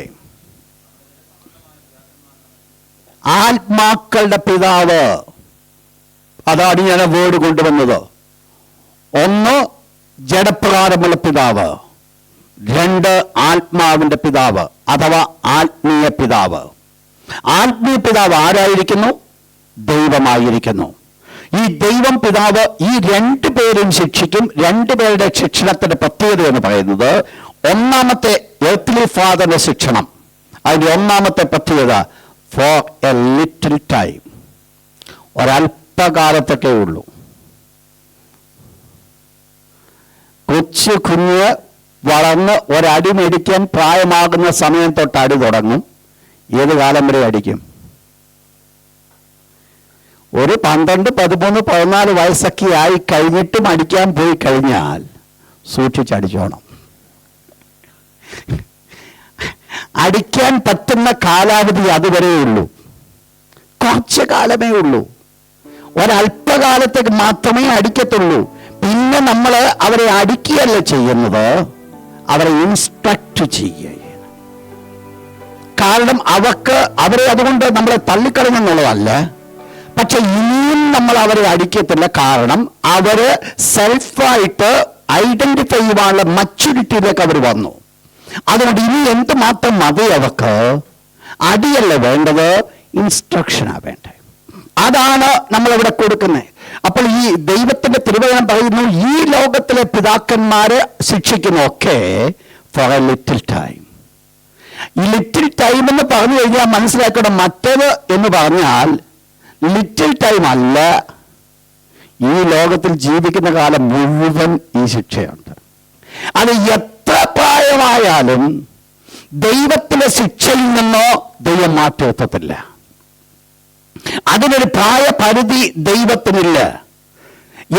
ആത്മാക്കളുടെ പിതാവ്, അതാണ് ഞാൻ വേർഡ് കൊണ്ടുവന്നത്. 1 ജഡപ്രകാരമുള്ള പിതാവ്, 2 ആത്മാവിന്റെ പിതാവ് അഥവാ ആത്മീയ പിതാവ്. ആത്മീയ പിതാവ് ആരായിരിക്കുന്നു? ദൈവമായിരിക്കുന്നു. ഈ ദൈവം പിതാവ് ഈ 2 പേരും ശിക്ഷിക്കും. 2 പേരുടെ ശിക്ഷണത്തിന്റെ പ്രത്യേകത എന്ന് പറയുന്നത്, 1ാമത്തെ എർത്തിലി ഫാദറിന്റെ ശിക്ഷണം, അതിന്റെ 1ാമത്തെ പ്രത്യേകത ഫോർ എ ലിറ്റിൽ ടൈം, ഒരല്പകാലത്തൊക്കെ ഉള്ളൂ. കൊച്ചു കുഞ്ഞ് വളർന്ന് ഒരടി മേടിക്കാൻ പ്രായമാകുന്ന സമയം തൊട്ട് അടി തുടങ്ങും. ഏത് കാലം വരെ അടിക്കും? ഒരു 12, 13, 14 വയസ്സൊക്കെ ആയി കഴിഞ്ഞിട്ടും അടിക്കാൻ പോയി കഴിഞ്ഞാൽ സൂക്ഷിച്ചടിച്ചോണം. അടിക്കാൻ പറ്റുന്ന കാലാവധി അതുവരെ ഉള്ളൂ, കുറച്ച് കാലമേ ഉള്ളൂ. ഒരല്പകാലത്തേക്ക് മാത്രമേ അടിക്കത്തുള്ളൂ. പിന്നെ നമ്മൾ അവരെ അടിക്കുകയല്ല ചെയ്യുന്നത്, അവരെ ഇൻസ്ട്രക്ട് ചെയ്യുക. കാരണം അവരെ അതുകൊണ്ട് നമ്മളെ തള്ളിക്കളയുമെന്നുള്ളതല്ല, പക്ഷെ ഇനിയും നമ്മൾ അവരെ അടിക്കത്തില്ല. കാരണം അവര് സെൽഫായിട്ട് ഐഡന്റിഫൈ ചെയ്യാനുള്ള മച്യൂരിറ്റിയിലേക്ക് അവർ വന്നു. അതുകൊണ്ട് ഇനി എന്തുമാത്രം മതി അവർക്ക്? അടിയല്ല വേണ്ടത്, ഇൻസ്ട്രക്ഷനാ വേണ്ടത്. അതാണ് നമ്മളിവിടെ കൊടുക്കുന്നത്. അപ്പോൾ ഈ ദൈവത്തിന്റെ തിരുവചനം പറയുന്നു, ഈ ലോകത്തിലെ പിതാക്കന്മാരെ ശിക്ഷിക്കുന്നൊക്കെ ഫോർ എ ലിറ്റിൽ ടൈം. ഈ ലിറ്റിൽ ടൈം എന്ന് പറഞ്ഞു കഴിഞ്ഞാൽ മനസ്സിലാക്കണം, മറ്റേത് എന്ന് പറഞ്ഞാൽ ലിറ്റിൽ ടൈം അല്ല, ഈ ലോകത്തിൽ ജീവിക്കുന്ന കാലം മുഴുവൻ ഈ ശിക്ഷയുണ്ട്. അത് എത്ര പ്രായമായാലും ദൈവത്തിലെ ശിക്ഷയിൽ നിന്നോ ദൈവം മാറ്റത്തില്ല. അതിനൊരു പ്രായപരിധി ദൈവത്തിനില്ല.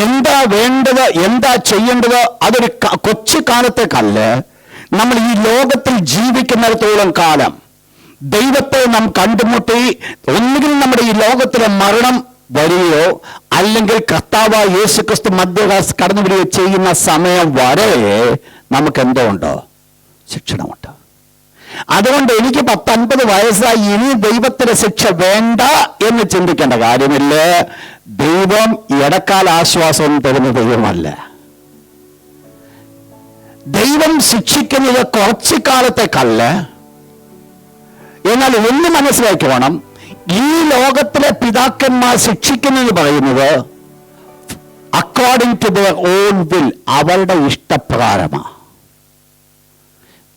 എന്താ വേണ്ടത്, എന്താ ചെയ്യേണ്ടത്, അതൊരു കൊച്ചു കാലത്തേക്കല്ല. നമ്മൾ ഈ ലോകത്തിൽ ജീവിക്കുന്നിടത്തോളം കാലം ദൈവത്തെ നാം കണ്ടുമുട്ടി ഒന്നുകിൽ നമ്മുടെ ഈ ലോകത്തിലെ മരണം വരികയോ അല്ലെങ്കിൽ കർത്താവായ യേശുക്രിസ്തു മധ്യകാലത്ത് കടന്നു വരികയോ ചെയ്യുന്ന സമയം വരെ നമുക്ക് എന്തോ ഉണ്ടോ? ശിക്ഷണമുണ്ട്. അതുകൊണ്ട് എനിക്ക് 10-50 വയസ്സായി ഇനി ദൈവത്തിന്റെ ശിക്ഷ വേണ്ട എന്ന് ചിന്തിക്കേണ്ട കാര്യമില്ല. ദൈവം ഇടക്കാല ആശ്വാസം തരുന്ന ദൈവമല്ല. ദൈവം ശിക്ഷിക്കുന്നത് കുറച്ചു കാലത്തേക്കല്ല. എന്നാൽ ഒന്ന് മനസ്സിലാക്കി വേണം, ഈ ലോകത്തിലെ പിതാക്കന്മാർ ശിക്ഷിക്കുന്നത് പറയുന്നത് according to their own will, അവരുടെ ഇഷ്ടപ്രകാരമാണ്.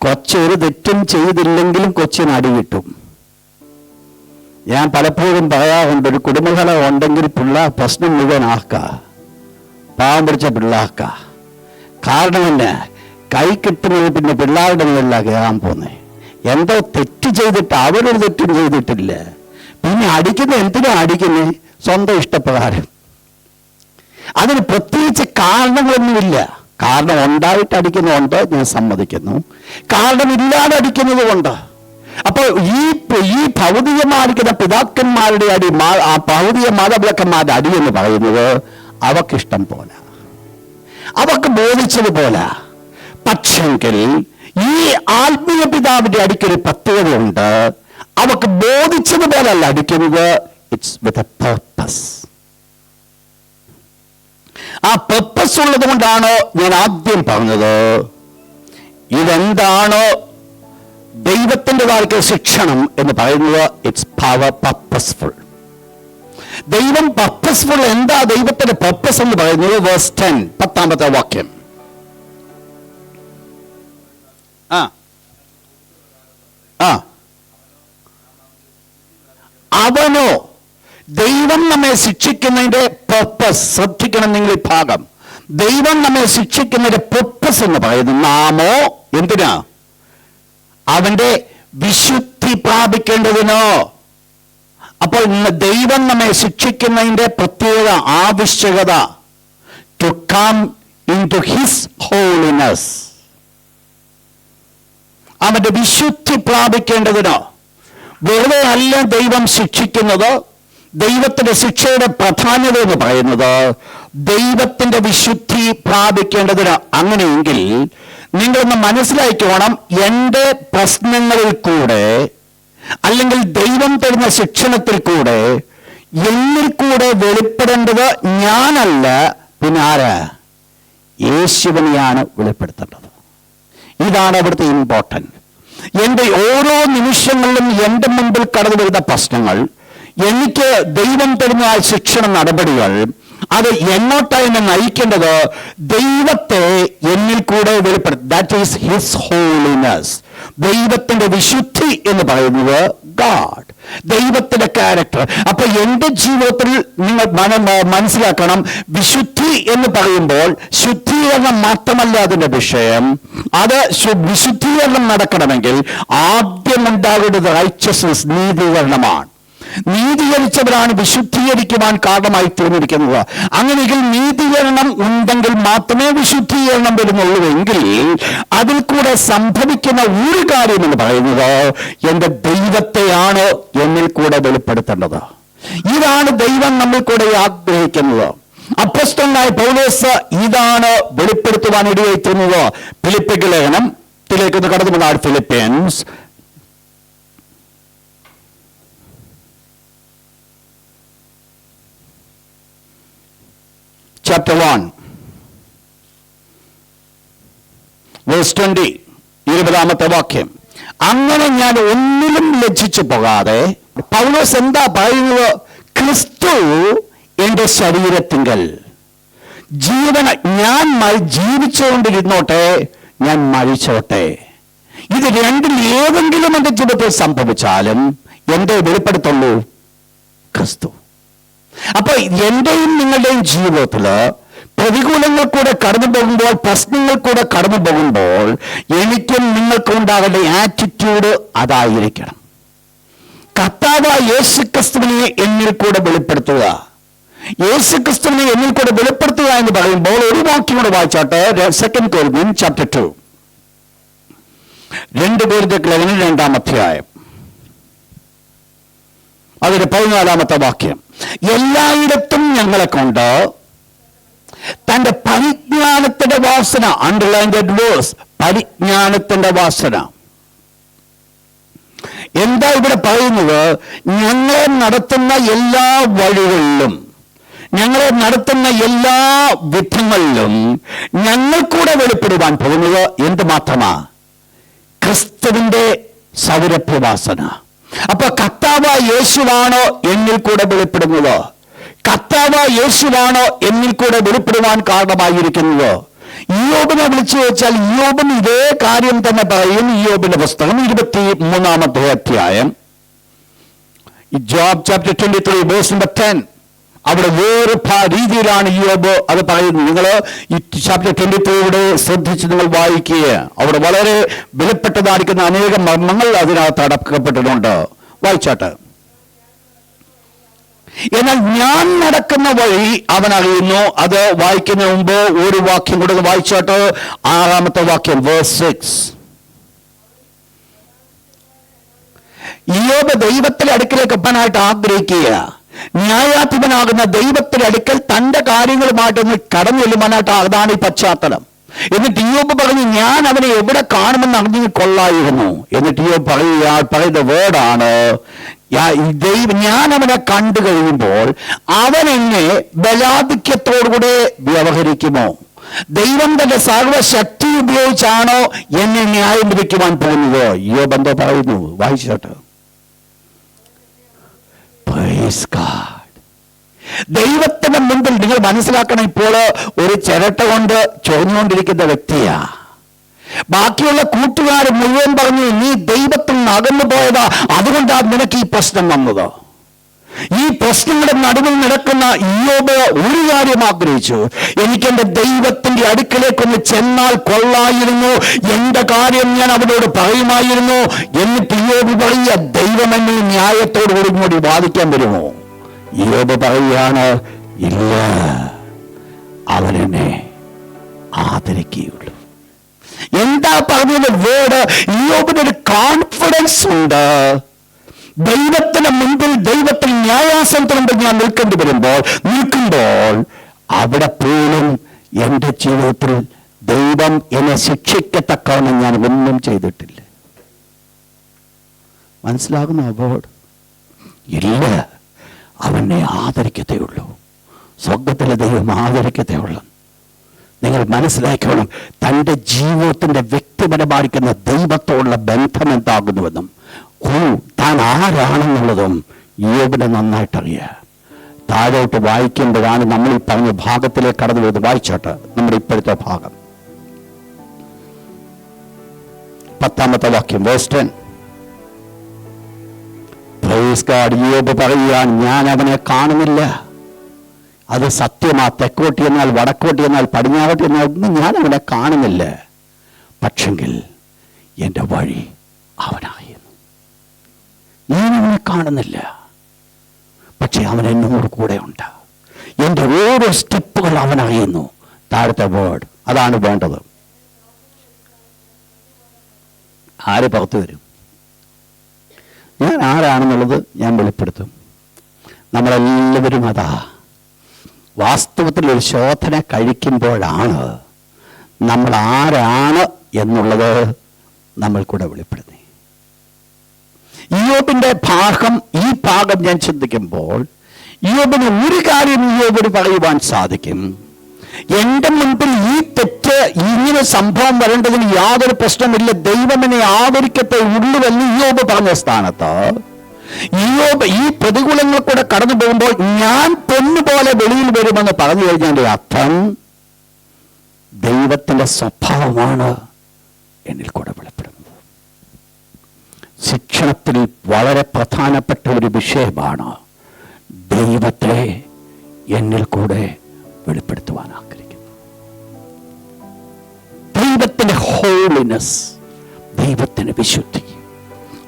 കൊച്ചൊരു തെറ്റും ചെയ്തില്ലെങ്കിലും കൊച്ചിന് അടി കിട്ടും. ഞാൻ പലപ്പോഴും പറയാറുണ്ട്, ഒരു കുടുംബകലം ഉണ്ടെങ്കിൽ പ്രശ്നം മുഴുവൻ പാവം പിടിച്ച പിള്ളാക്ക. കാരണം തന്നെ കൈ കിട്ടുന്നത് പിന്നെ പിള്ളേരുടെ മേലിലാണ് കയറാൻ പോന്നേ. എന്തോ തെറ്റ് ചെയ്തിട്ട് അവരൊരു തെറ്റും ചെയ്തിട്ടില്ല, പിന്നെ അടിക്കുന്ന എന്തിനാ അടിക്കുന്നേ? സ്വന്തം ഇഷ്ടപ്രകാരം. അതിന് പ്രത്യേകിച്ച് കാരണങ്ങളൊന്നുമില്ല. കാരണം ഉണ്ടായിട്ട് അടിക്കുന്നുണ്ട്, ഞാൻ സമ്മതിക്കുന്നു. കാരണമില്ലാതെ അടിക്കുന്നത് കൊണ്ട്. അപ്പോൾ ഈ ഭൗതികമായിരിക്കുന്ന പിതാക്കന്മാരുടെ അടി, ആ ഭൗതിക മാതാപിതാക്കന്മാരുടെ അടി എന്ന് പറയുന്നത് അവക്കിഷ്ടം പോലെ, അവക്ക് ബോധിച്ചതുപോലെ. പക്ഷെങ്കിൽ ഈ ആത്മീയ പിതാവിന്റെ അടിക്കൊരു പ്രത്യേകതയുണ്ട്. അവക്ക് ബോധിച്ചതുപോലല്ല അടിക്കുന്നത്, ഇറ്റ്സ് വിത്ത് എ പർപ്പസ്. ആ പർപ്പസ് ഉള്ളത് കൊണ്ടാണ് ഞാൻ ആദ്യം പറഞ്ഞത്, ഇതെന്താണ് ദൈവത്തിൻ്റെതായ ശിക്ഷണം എന്ന് പറയുന്നത്? It's purposeful. ദൈവം പർപ്പസ്ഫുൾ. എന്താ ദൈവത്തിന്റെ പർപ്പസ് എന്ന് പറയുന്നത്? വേഴ്സ് 10, 10ാമത്തെ വാക്യം. അവനോ, ദൈവം നമ്മെ ശിക്ഷിക്കുന്നതിന്റെ പർപ്പസ് ശ്രദ്ധിക്കണം നിങ്ങൾ ഈ ഭാഗം. ദൈവം നമ്മെ ശിക്ഷിക്കുന്നതിന്റെ പർപ്പസ് എന്ന് പറയുന്നത്, നാമോ എന്തിനാ? അവന്റെ വിശുദ്ധി പ്രാപിക്കേണ്ടതിനോ. അപ്പോൾ ദൈവം നമ്മെ ശിക്ഷിക്കുന്നതിന്റെ പ്രത്യേക ആവശ്യകത, to come into his holiness, അവന്റെ വിശുദ്ധി പ്രാപിക്കേണ്ടതിനോ. വെറുതെ അല്ല ദൈവം ശിക്ഷിക്കുന്നത്. ദൈവത്തിന്റെ ശിക്ഷയുടെ പ്രാധാന്യത എന്ന് പറയുന്നത് ദൈവത്തിന്റെ വിശുദ്ധി പ്രാപിക്കേണ്ടതിന്. അങ്ങനെയെങ്കിൽ നിങ്ങളൊന്ന് മനസ്സിലാക്കിക്കോണം, എൻ്റെ പ്രശ്നങ്ങളിൽ കൂടെ അല്ലെങ്കിൽ ദൈവം തരുന്ന ശിക്ഷണത്തിൽ കൂടെ എന്നിൽ കൂടെ വെളിപ്പെടേണ്ടത് ഞാനല്ല, പിന്നെ ആരാ? യേശുവിനെയാണ് വെളിപ്പെടുത്തേണ്ടത്. ഇതാണ് അവിടുത്തെ ഇമ്പോർട്ടൻറ്റ്. എൻ്റെ ഓരോ നിമിഷങ്ങളിലും എൻ്റെ മുമ്പിൽ കടന്നു വരുന്ന പ്രശ്നങ്ങൾ, എനിക്ക് ദൈവം തരുന്ന ആ ശിക്ഷണ നടപടികൾ, അത് എങ്ങോട്ടായി എന്നെ നയിക്കേണ്ടത്? ദൈവത്തെ എന്നിൽ കൂടെ വെളിപ്പെടുത്തും. That is his holiness. ദൈവത്തിന്റെ വിശുദ്ധി എന്ന് പറയുന്നത് ഗാഡ്, ദൈവത്തിന്റെ ക്യാരക്ടർ. അപ്പൊ എന്റെ ജീവിതത്തിൽ നിങ്ങൾ മനസ്സിലാക്കണം, വിശുദ്ധി എന്ന് പറയുമ്പോൾ ശുദ്ധീകരണം മാത്രമല്ല അതിന്റെ വിഷയം. അത് വിശുദ്ധീകരണം നടക്കണമെങ്കിൽ ആദ്യം ഉണ്ടാകേണ്ടത് റൈച്ചസ്നസ്, നീതീകരണമാണ്. നീതീകരിച്ചവരാണ് വിശുദ്ധീകരിക്കുവാൻ കാരണമായി തീർന്നിരിക്കുന്നത്. അങ്ങനെയെങ്കിൽ നീതീകരണം ഉണ്ടെങ്കിൽ മാത്രമേ വിശുദ്ധീകരണം വരുന്നുള്ളൂവെങ്കിൽ അതിൽ കൂടെ സംഭവിക്കുന്ന ഒരു കാര്യം എന്ന് പറയുന്നത് എൻ്റെ ദൈവത്തെയാണ് എന്നിൽ കൂടെ വെളിപ്പെടുത്തേണ്ടത്. ഇതാണ് ദൈവം നമ്മിൽ കൂടെ ആഗ്രഹിക്കുന്നത്. അപ്പോസ്തലനായ പൗലോസ് ഇതാണ് വെളിപ്പെടുത്തുവാൻ ഇടയായി തീർന്നത്. ഫിലിപ്പിക്ക് ലേഖനത്തിലേക്ക് കടന്നു വന്നാൽ ഫിലിപ്പിയൻസ് chapter 1 verse 20, 20ാമത്തെ വാക്യം. അങ്ങനെ ഞാൻ ഒന്നിലും ലജ്ജിച്ചു പോകാതെ, പൗലോസ് എന്താ പറയുന്നത്? ക്രിസ്തു എൻ്റെ ശരീരത്തിങ്കൽ, ഞാൻ ജീവിച്ചുകൊണ്ടിരുന്നോട്ടെ, ഞാൻ മരിച്ചോട്ടെ. ഇത് രണ്ടിൽ ഏതെങ്കിലും എൻ്റെ ജീവിതത്തിൽ സംഭവിച്ചാലും എന്റെ വെളിപ്പെടുത്തുള്ളൂ ക്രിസ്തു. അപ്പൊ എന്റെയും നിങ്ങളുടെയും ജീവിതത്തില് പ്രതികൂലങ്ങൾ കൂടെ കടന്നു പോകുമ്പോൾ, പ്രശ്നങ്ങൾ കൂടെ കടന്നു പോകുമ്പോൾ എനിക്കും നിങ്ങൾക്കും ഉണ്ടാകേണ്ട ആറ്റിറ്റ്യൂഡ് അതായിരിക്കണം. കർത്താവായ യേശുക്രിസ്തുവിനെ എന്നിൽ കൂടെ വെളിപ്പെടുത്തുക. യേശുക്രിസ്തുവിനെ എന്നിൽ കൂടെ വെളിപ്പെടുത്തുക എന്ന് പറയുമ്പോൾ ഒരു വാക്യം കൂടെ വായിച്ചാട്ടെ. 2 Corinthians chapter 2, 2 Corinthians ലേഖനം 2-ാം അധ്യായം അതിന്റെ 14ാമത്തെ വാക്യം. എല്ലായിടത്തും ഞങ്ങളെ കൊണ്ട് തന്റെ പരിജ്ഞാനത്തിന്റെ വാസന, അണ്ടർലൈൻ ദാറ്റ് വേഴ്സ്, പരിജ്ഞാനത്തിന്റെ വാസന. എന്താ ഇവിടെ പറയുന്നത്? ഞങ്ങളെ നടത്തുന്ന എല്ലാ വഴികളിലും, ഞങ്ങളെ നടത്തുന്ന എല്ലാ വിധങ്ങളിലും ഞങ്ങൾക്കൂടെ വെളിപ്പെടുവാൻ പോകുന്നത് എന്ത് മാത്രമാ? ക്രിസ്തുവിന്റെ സൗരഭ്യവാസന. അപ്പൊ കർത്താവായ യേശുവാണോ എന്നിൽ കൂടെ വെളിപ്പെടുന്നത്? കർത്താവായ യേശുവാണോ എന്നിൽ കൂടെ വെളിപ്പെടുവാൻ കാരണമായിരിക്കുന്നത്? ഇയ്യോബിനെ വിളിച്ചു വെച്ചാൽ ഇയ്യോബും ഇതേ കാര്യം തന്നെ പറയും. ഇയ്യോബിന്റെ പുസ്തകം 23ാമത്തെ അധ്യായം, ജോബ് ചാപ്റ്റർ 23 വേഴ്സ് നമ്പർ 10, അവിടെ വേറെ രീതിയിലാണ് ഇയ്യോബ് അത് പറയുന്നത്. നിങ്ങൾ ഈ ചാപ്റ്റർ 23 ശ്രദ്ധിച്ച് നിങ്ങൾ വായിക്കുക. അവിടെ വളരെ വിലപ്പെട്ടതായിരിക്കുന്ന അനേകം മർമ്മങ്ങൾ അതിനകത്ത് അടക്കപ്പെട്ടിട്ടുണ്ട്. വായിച്ചാട്ടെ. എന്നാൽ ഞാൻ നടക്കുന്ന വഴി അവൻ അറിയുന്നു. അത് വായിക്കുന്നതിന് മുമ്പ് ഒരു വാക്യം കൂടെ വായിച്ചാട്ടെ. 6ാമത്തെ വാക്യം വേഴ്സ് 6. ഇയ്യോബ് ദൈവത്തിന്റെ അടുക്കലേക്ക് എത്താനായിട്ട് ആഗ്രഹിക്കുക. ന്യായാധിപനാകുന്ന ദൈവത്തിന്റെ അടുക്കൽ തന്റെ കാര്യങ്ങളുമായിട്ടൊന്ന് കടന്നു ചെല്ലുവാനായിട്ട്. അതാണ് ഈ പശ്ചാത്തലം. എന്നിട്ട് ഇയ്യോബ് പറഞ്ഞു, ഞാൻ അവനെ എവിടെ കാണുമെന്ന് അറിഞ്ഞു കൊള്ളായിരുന്നു. എന്നിട്ട് ഇയ്യോബ് പറയുന്ന വേർഡാണ്, ഞാൻ അവനെ കണ്ടു കഴിയുമ്പോൾ അവൻ എന്നെ ബലാധിക്യത്തോടുകൂടെ വ്യവഹരിക്കുമോ? ദൈവം തന്റെ സർവശക്തി ഉപയോഗിച്ചാണോ എന്നെ ന്യായം വിധിക്കുവാൻ പോകുന്നത്? ഇയ്യോബ് എന്തോ പറയുന്നു, വായിച്ചോട്ടെ. ദൈവത്തിന്റെ മുമ്പിൽ നിങ്ങൾ മനസ്സിലാക്കണം, ഇപ്പോൾ ഒരു ചിരട്ട കൊണ്ട് ചൊറിഞ്ഞുകൊണ്ടിരിക്കുന്ന വ്യക്തിയാ. ബാക്കിയുള്ള കൂട്ടുകാർ മുഴുവൻ പറഞ്ഞു, നീ ദൈവത്തിൽ നിന്ന് അകന്നു പോയതാ, അതുകൊണ്ടാണ് നിനക്ക് ഈ പ്രശ്നം വന്നത്. ഈ പ്രശ്നങ്ങളുടെ നടുവിൽ നടക്കുന്ന ഇയ്യോബ് ഒരു കാര്യം ആഗ്രഹിച്ചു, എനിക്ക് എന്റെ ദൈവത്തിന്റെ അടുക്കലേക്കൊന്ന് ചെന്നാൽ കൊള്ളായിരുന്നു, എന്റെ കാര്യം ഞാൻ അവനോട് പറയുമായിരുന്നു. എന്നിട്ട് ഇയ്യോബ് പറയുക, ദൈവം എന്നെ ന്യായത്തോടുകൂടി കൂടി വാദിക്കാൻ വരുമോ? ഇയ്യോബ് പറയുകയാണ്, ഇല്ല, അവനെന്നെ ആദരിക്കുകയുള്ളൂ. എന്താ പറഞ്ഞത് വേർഡ്? ഇയ്യോബിന് ഒരു കോൺഫിഡൻസ് ഉണ്ട്. ദൈവത്തിന് മുൻപിൽ, ദൈവത്തിൽ ന്യായാസനത്തിന് മുമ്പിൽ നിൽക്കുമ്പോൾ അവിടെ പോലും എൻ്റെ ജീവിതത്തിൽ ദൈവം എന്നെ ശിക്ഷിക്കത്തക്കവണ്ണം ഞാൻ ഒന്നും ചെയ്തിട്ടില്ല. മനസ്സിലാകുന്നു അബോർഡ്? ഇല്ല, അവനെ ആദരിക്കത്തേ ഉള്ളൂ. സ്വർഗത്തിലെ ദൈവം ആദരിക്കത്തേ ഉള്ളൂ. നിങ്ങൾ മനസ്സിലാക്കണം, തൻ്റെ ജീവിതത്തിൻ്റെ വ്യക്തിപരമായിരിക്കുന്ന ദൈവത്തോടുള്ള ബന്ധം എന്താകുന്നുവെന്നും താൻ ആരാണെന്നുള്ളതും യോബിനെ നന്നായിട്ടറിയാം. താഴോട്ട് വായിക്കുമ്പോഴാണ് നമ്മൾ ഈ പറഞ്ഞ ഭാഗത്തിലേക്ക് കടന്നു വരുന്നത്. വായിച്ചോട്ടെ നമ്മുടെ ഇപ്പോഴത്തെ ഭാഗം, 10-ാമത്തെ വാക്യം, വേഴ്സ് 10. Praise God. യോബ് പറയുകയാണ്, ഞാൻ അവനെ കാണുന്നില്ല. അത് സത്യമാ. തെക്കോട്ടി എന്നാൽ വടക്കോട്ടി എന്നാൽ പടിഞ്ഞാറോട്ടി എന്നാൽ ഒന്നും ഞാൻ അവനെ കാണുന്നില്ല. പക്ഷെങ്കിൽ എൻ്റെ വഴി അവനായിരുന്നു. ഞാൻ അവനെ കാണുന്നില്ല, പക്ഷെ അവൻ എന്നോട് കൂടെ ഉണ്ട്. എൻ്റെ ഓരോ സ്റ്റെപ്പുകൾ അവനറിയുന്നു. താഴത്തെ വേർഡ് അതാണ് വേണ്ടത്. ആര് പുറത്തു വരും? ഞാൻ ആരാണെന്നുള്ളത് ഞാൻ വെളിപ്പെടുത്തും. നമ്മളെല്ലാവരും അതാ. വാസ്തവത്തിൽ ഒരു ശോധന കഴിക്കുമ്പോഴാണ് നമ്മൾ ആരാണ് എന്നുള്ളത് നമ്മൾ കൂടെ വെളിപ്പെടുന്നത്. യോബിന്റെ ഈ ഭാഗം ഞാൻ ചിന്തിക്കുമ്പോൾ യോബിന് ഒരു കാര്യം യോബിന് പറയുവാൻ സാധിക്കും. എൻ്റെ മുൻപിൽ ഈ തെറ്റ്, ഇങ്ങനെ സംഭവം വരേണ്ടതിന് യാതൊരു പ്രശ്നമില്ല, ദൈവം എന്നെ ആദരിക്കത്തെ ഉള്ളുവെന്ന് യോബ് പറഞ്ഞ സ്ഥാനത്ത് യോബ് ഈ പ്രതികൂലങ്ങൾ കൂടെ കടന്നു പോകുമ്പോൾ ഞാൻ പൊന്നുപോലെ വെളിയിൽ വരുമെന്ന് പറഞ്ഞു കഴിഞ്ഞാൽ അർത്ഥം ദൈവത്തിന്റെ സ്വഭാവമാണ് എന്നിൽ കൂടെ വെളിപ്പെടുന്നത്. ശിക്ഷണത്തിൽ വളരെ പ്രധാനപ്പെട്ട ഒരു വിഷയമാണ് ദൈവത്തെ എന്നിൽ കൂടെ വെളിപ്പെടുത്തുവാൻ ആഗ്രഹിക്കുന്നു. ദൈവത്തിന്റെ ഹോളിനെസ്, ദൈവത്തിന്റെ വിശുദ്ധി,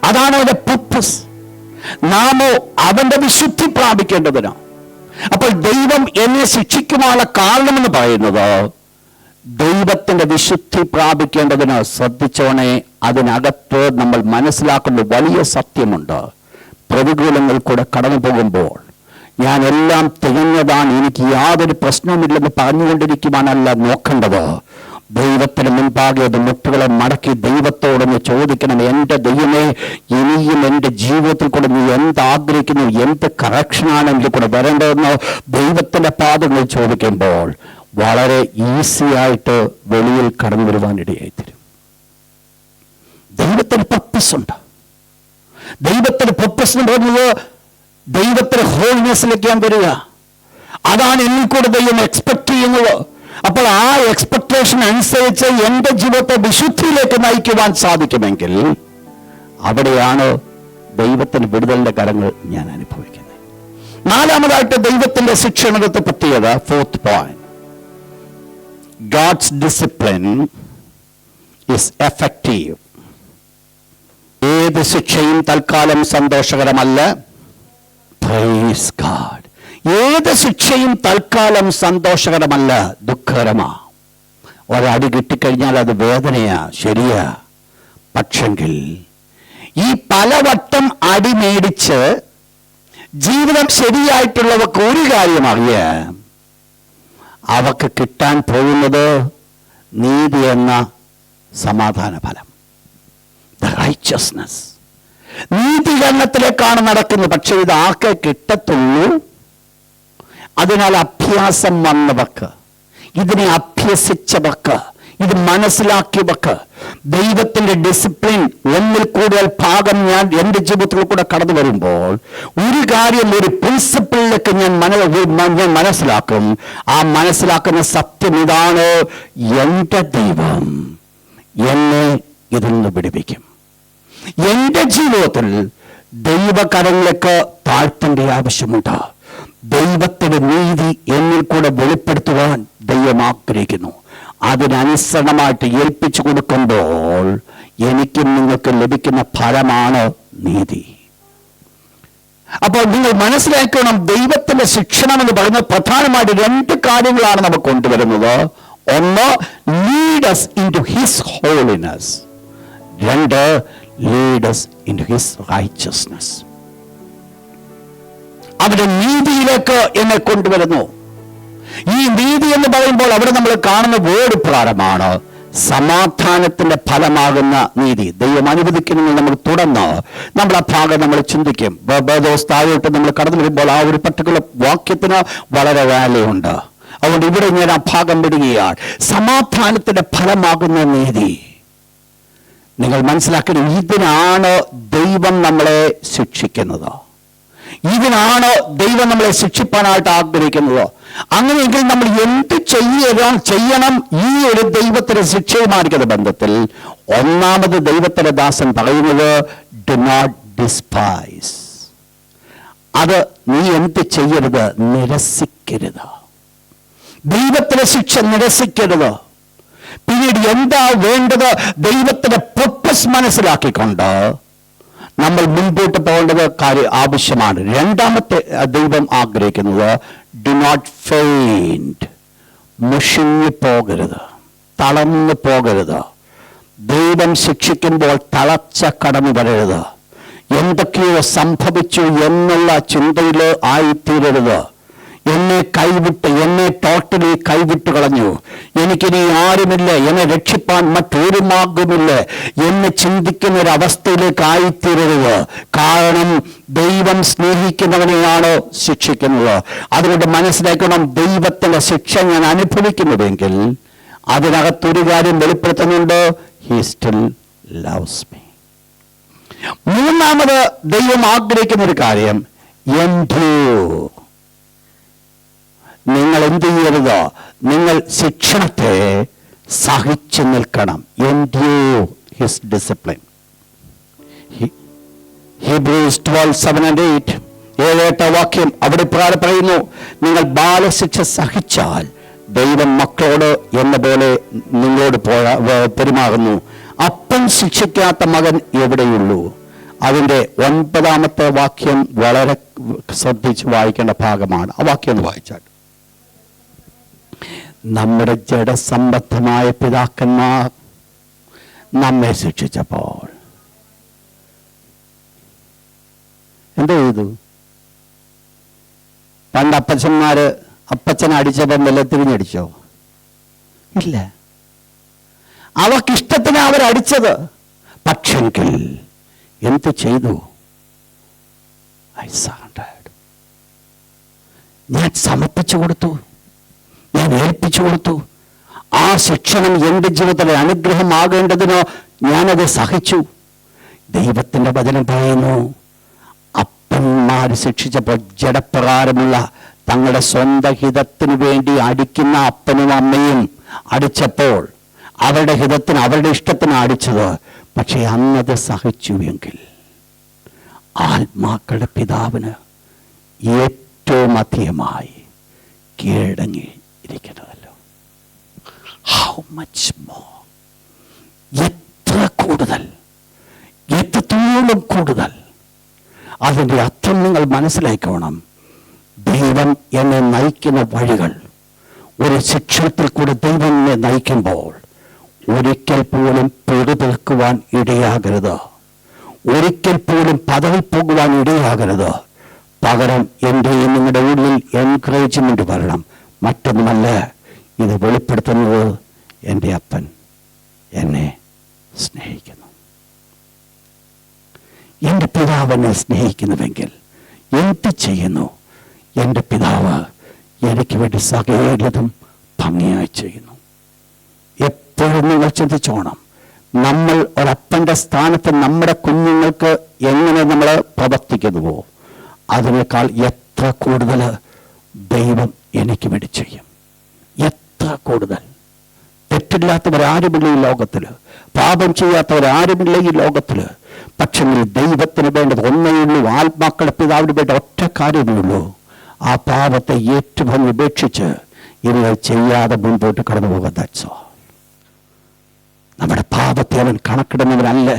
അതാണ് അവന്റെ പർപ്പസ്. നാമോ അവന്റെ വിശുദ്ധി പ്രാപിക്കേണ്ടതിന്. അപ്പോൾ ദൈവം എന്നെ ശിക്ഷിക്കുവാനുള്ള കാരണമെന്ന് പറയുന്നത് ദൈവത്തിന്റെ വിശുദ്ധി പ്രാപിക്കേണ്ടതിന്. ശ്രദ്ധിച്ചോണേ, അതിനകത്ത് നമ്മൾ മനസ്സിലാക്കുന്ന വലിയ സത്യമുണ്ട്. പ്രതികൂലങ്ങൾ കൂടെ കടന്നു പോകുമ്പോൾ ഞാൻ എല്ലാം തികഞ്ഞതാണ്, എനിക്ക് യാതൊരു പ്രശ്നവുമില്ലെന്ന് പറഞ്ഞുകൊണ്ടിരിക്കുവാനല്ല നോക്കേണ്ടത്. ദൈവത്തിന് മുൻപാകെ അത് മുട്ടുകളെ മടക്കി ദൈവത്തോടൊന്ന് ചോദിക്കണം, എൻ്റെ ദൈവമേ, ഇനിയും എൻ്റെ ജീവിതത്തിൽ കൂടെ നീ എന്താഗ്രഹിക്കുന്നു, എന്ത് കറക്ഷനാണ് എനിക്ക് കൂടെ വരേണ്ടതെന്ന് ദൈവത്തിൻ്റെ പാദങ്ങൾ ചോദിക്കുമ്പോൾ വളരെ ഈസിയായിട്ട് വെളിയിൽ കടന്നു വരുവാനിടയായിത്തരും. ദൈവത്തിന് പർപ്പസ് ഉണ്ട്. ദൈവത്തിന് പർപ്പസ് എന്ന് പറയുന്നത് ദൈവത്തിന് ഹോളിനെസ്സിലേക്ക് ഞാൻ വരിക. അതാണ് എന്നിൽ കൂടെ ദൈവം എക്സ്പെക്ട് ചെയ്യുന്നത്. അപ്പോൾ ആ എക്സ്പെക്ടേഷൻ അനുസരിച്ച് എൻ്റെ ജീവിതത്തെ വിശുദ്ധിയിലേക്ക് നയിക്കുവാൻ സാധിക്കുമെങ്കിൽ അവിടെയാണ് ദൈവത്തിന് വിടുതലിന്റെ കരങ്ങൾ ഞാൻ അനുഭവിക്കുന്നത്. 4-മതായിട്ട് ദൈവത്തിന്റെ ശിക്ഷണത്തെ പറ്റിയത്, 4th point, God's discipline is effective. ഏത് ശിക്ഷയും തൽക്കാലം സന്തോഷകരമല്ല. Praise God. ഏത് ശിക്ഷയും തൽക്കാലം സന്തോഷകരമല്ല, ദുഃഖകരമാ. ഒരടി കിട്ടിക്കഴിഞ്ഞാൽ അത് വേദനയാ, ശരിയാ. പക്ഷെങ്കിൽ ഈ പലവട്ടം അടി മേടിച്ച് ജീവിതം ശരിയായിട്ടുള്ളവർക്ക് ഒരു കാര്യം അറിയാം, അവർക്ക് കിട്ടാൻ പോകുന്നത് നീതി എന്ന സമാധാന ഫലം, ദ റൈച്ചസ്നസ്. നീതീകരണത്തിലേക്കാണ് നടക്കുന്നത്. പക്ഷെ ഇത് ആർക്കെ കിട്ടത്തുള്ളൂ? അതിനാൽ അഭ്യാസം വന്നവർക്ക്, ഇതിനെ അഭ്യസിച്ചവർക്ക്, ഇത് മനസ്സിലാക്കിയവർക്ക്, ദൈവത്തിന്റെ ഡിസിപ്ലിൻ ഒന്നിൽ കൂടുതൽ ഭാഗം ഞാൻ എൻ്റെ ജീവിതത്തിൽ കൂടെ കടന്നു വരുമ്പോൾ ഒരു കാര്യം, ഒരു പ്രിൻസിപ്പിളിലേക്ക് ഞാൻ മനസ്സിലാക്കും. ആ മനസ്സിലാക്കുന്ന സത്യം ഇതാണ്, എൻ്റെ ദൈവം എന്നെ ഇതിൽ നിന്ന് വിടുവിക്കും. എൻ്റെ ജീവിതത്തിൽ ദൈവകരങ്ങളിലേക്ക് താഴ്ത്തേണ്ട ആവശ്യമുണ്ട്. ദൈവത്തിന്റെ നീതി എന്നിൽ കൂടെ വെളിപ്പെടുത്തുവാൻ ദൈവം ആഗ്രഹിക്കുന്നു. അതിനനുസരണമായിട്ട് ഏൽപ്പിച്ചു കൊടുക്കുമ്പോൾ എനിക്കും നിങ്ങൾക്ക് ലഭിക്കുന്ന ഫലമാണ് നീതി. അപ്പോൾ നിങ്ങൾ മനസ്സിലാക്കണം, ദൈവത്തിന്റെ ശിക്ഷണം എന്ന് പറയുന്നത് പ്രധാനമായിട്ട് 2 കാര്യങ്ങളാണ് നമുക്ക് കൊണ്ടുവരുന്നത്. ഒന്ന്, lead us into his holiness. 2, lead us into his righteousness. അവരുടെ നീതിയിലേക്ക് എന്നെ കൊണ്ടുവരുന്നു. ഈ നീതി എന്ന് പറയുമ്പോൾ അവിടെ നമ്മൾ കാണുന്ന വേർഡ് പ്രകാരമാണ് സമാധാനത്തിന്റെ ഫലമാകുന്ന നീതി. ദൈവം അനുവദിക്കുന്നത് നമ്മൾ തുടർന്ന് നമ്മൾ ആ ഭാഗം നമ്മൾ ചിന്തിക്കും. താഴോട്ട് നമ്മൾ കടന്നു വരുമ്പോൾ ആ ഒരു പർട്ടിക്കുലർ വാക്യത്തിന് വളരെ വാല്യൂ ഉണ്ട്. അതുകൊണ്ട് ഇവിടെ ഞാൻ ആ ഭാഗം വിടുകയാണ്. സമാധാനത്തിന്റെ ഫലമാകുന്ന നീതി. നിങ്ങൾ മനസ്സിലാക്കണം, ഇതിനാണ് ദൈവം നമ്മളെ ശിക്ഷിക്കുന്നത്. ഇതിനാണ് ദൈവം നമ്മളെ ശിക്ഷിപ്പാനായിട്ട് ആഗ്രഹിക്കുന്നത്. അങ്ങനെയെങ്കിൽ നമ്മൾ എന്ത് ചെയ്യണം? ഈ ഒരു ദൈവത്തിന്റെ ശിക്ഷയുമായിരിക്കുന്ന ബന്ധത്തിൽ ഒന്നാമത് ദൈവത്തിന്റെ ദാസൻ പറയുന്നത് ഡു നോട്ട് ഡിസ്പൈസ്. അത് നീ എന്ത് ചെയ്യരുത്? നിരസിക്കരുത്. ദൈവത്തിന്റെ ശിക്ഷ നിരസിക്കരുത്. പിന്നീട് എന്താ വേണ്ടത്? ദൈവത്തിന്റെ പർപ്പസ് മനസ്സിലാക്കിക്കൊണ്ട് നമ്മൾ മുൻപോട്ട് പോകേണ്ടത് ആവശ്യമാണ്. രണ്ടാമത്തെ ദൈവം ആഗ്രഹിക്കുന്നത് ഡു നോട്ട് ഫെയിന്റ്. മുഷിഞ്ഞു പോകരുത്, തളർന്നു പോകരുത്. ദൈവം ശിക്ഷിക്കുമ്പോൾ തളർച്ച കടന്നു വരരുത്. എന്തൊക്കെയോ സംഭവിച്ചു എന്നുള്ള ചിന്തയിൽ ആയിത്തീരരുത്. എന്നെ കൈവിട്ട്, എന്നെ ടോട്ടലി കൈവിട്ട് കളഞ്ഞു, എനിക്കിനി ആരുമില്ല, എന്നെ രക്ഷിപ്പാൻ മറ്റൊരു മാർഗമില്ല എന്ന് ചിന്തിക്കുന്ന ഒരു അവസ്ഥയിലേക്ക് ആയിത്തീരരുത്. കാരണം ദൈവം സ്നേഹിക്കുന്നവനെയാണ് ശിക്ഷിക്കുന്നത്. അതുകൊണ്ട് മനസ്സിലാക്കണം, ദൈവത്തിന്റെ ശിക്ഷ ഞാൻ അനുഭവിക്കുന്നുവെങ്കിൽ അതിനകത്തൊരു കാര്യം വെളിപ്പെടുത്തുന്നുണ്ട്, ഹി സ്റ്റിൽ ലവ്സ് മീ. മൂന്നാമത് ദൈവം ആഗ്രഹിക്കുന്ന ഒരു കാര്യം, endure. നിങ്ങൾ എന്ത് ചെയ്യരുത്? നിങ്ങൾ ശിക്ഷണത്തെ സഹിച്ചു നിൽക്കണം. endure his discipline. Hebrews 12:7-8 7-8 വാക്യം അവിടെ പറയുന്നു, നിങ്ങൾ ബാലശിക്ഷ സഹിച്ചാൽ ദൈവം മക്കളോട് എന്ന പോലെ നിങ്ങളോട് പെരുമാറുന്നു. അപ്പൻ ശിക്ഷിക്കാത്ത മകൻ എവിടെയുള്ളൂ? അതിൻ്റെ 9-ാമത്തെ വാക്യം വളരെ ശ്രദ്ധിച്ച് വായിക്കേണ്ട ഭാഗമാണ്. ആ വാക്യം ഒന്ന് വായിച്ചാൽ, നമ്മുടെ ജഡസംബന്ധമായ പിതാക്കന്മാർ നമ്മെ ശിക്ഷിച്ചപ്പോൾ എന്താ ചെയ്തു? പണ്ട് അപ്പച്ചനെ അടിച്ചപ്പം വെള്ളത്തിരിഞ്ഞടിച്ചോ? ഇല്ല. അവർക്കിഷ്ടത്തിന് അവരടിച്ചത്. പക്ഷെങ്കിൽ എന്ത് ചെയ്തു? ഞാൻ സമർപ്പിച്ചു കൊടുത്തു, ഞാൻ ഏൽപ്പിച്ചു കൊടുത്തു. ആ ശിക്ഷണം എൻ്റെ ജീവിതത്തിലെ അനുഗ്രഹമാകേണ്ടതിനോ ഞാനത് സഹിച്ചു. ദൈവത്തിൻ്റെ വചനം പറയുന്നു, അപ്പന്മാർ ശിക്ഷിച്ചപ്പോൾ ജഡപ്രകാരമുള്ള തങ്ങളുടെ സ്വന്തം ഹിതത്തിന് വേണ്ടി അടിക്കുന്ന അപ്പനും അമ്മയും അടിച്ചപ്പോൾ അവരുടെ ഹിതത്തിന്, അവരുടെ ഇഷ്ടത്തിന് അടിച്ചത്. പക്ഷെ അന്നത് സഹിച്ചുവെങ്കിൽ ആത്മാക്കളുടെ പിതാവിന് ഏറ്റവും അധികമായി കീഴടങ്ങി ഇരിക്കുന്നതല്ലോ. ഹൗ മച്ച് മോർ, എത്ര കൂടുതൽ, എത്രത്തോളം കൂടുതൽ. അതിൻ്റെ അർത്ഥം നിങ്ങൾ മനസ്സിലാക്കണം. ദൈവം എന്നെ നയിക്കുന്ന വഴികൾ, ഒരു ശിക്ഷണത്തിൽ കൂടെ ദൈവം എന്നെ നയിക്കുമ്പോൾ ഒരിക്കൽ പോലും പൊറുതേൽക്കുവാൻ ഇടയാകരുത്. ഒരിക്കൽ പോലും പതറിപ്പോകുവാൻ ഇടയാകരുത്. പകരം എൻ്റെയും നിങ്ങളുടെ ഉള്ളിൽ എൻകറേജ്മെന്റ് വരണം. മറ്റൊന്നുമല്ല, ഇത് വെളിപ്പെടുത്തുന്നത് എൻ്റെ അപ്പൻ എന്നെ സ്നേഹിക്കുന്നു. എൻ്റെ പിതാവ് എന്നെ സ്നേഹിക്കുന്നുവെങ്കിൽ എന്ത് ചെയ്യുന്നു? എൻ്റെ പിതാവ് എനിക്ക് വേണ്ടി സകലതും ഭംഗിയായി ചെയ്യുന്നു. എപ്പോഴും നിങ്ങൾ ചിന്തിച്ചോണം, നമ്മൾ ഒരപ്പൻ്റെ സ്ഥാനത്ത് നമ്മുടെ കുഞ്ഞുങ്ങൾക്ക് എങ്ങനെ നമ്മൾ പ്രവർത്തിക്കുന്നുവോ അതിനേക്കാൾ എത്ര കൂടുതൽ ദൈവം എനിക്ക് വേണ്ടി ചെയ്യും. എത്ര കൂടുതൽ. തെറ്റില്ലാത്തവരാരുമില്ല ഈ ലോകത്തിൽ, പാപം ചെയ്യാത്തവരാരുമില്ല ഈ ലോകത്തിൽ. പക്ഷെങ്കിൽ ദൈവത്തിന് വേണ്ടത് ഒന്നേ ഉള്ളൂ, ആത്മാക്കളുടെ പിതാവിന് വേണ്ട ഒറ്റ കാര്യമേ ഉള്ളൂ. ആ പാപത്തെ ഏറ്റവും ഉപേക്ഷിച്ച് ഇവർ ചെയ്യാതെ മുൻപോട്ട് കടന്നു പോകാൻ. That's all. നമ്മുടെ പാപത്തെ അവൻ കണക്കിടുന്നവനല്ല,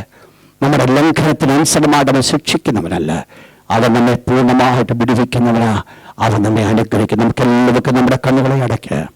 നമ്മുടെ ലംഘനത്തിനനുസരണമായിട്ട് അവൻ ശിക്ഷിക്കുന്നവനല്ല. അവൻ നമ്മെ പൂർണ്ണമായിട്ട് വിടുവിക്കുന്നവനാ. അവൻ നമ്മെ അനുഗ്രഹിക്കും. നമുക്ക് എല്ലാവർക്കും നമ്മുടെ കണ്ണുകളെ അടയ്ക്കാം.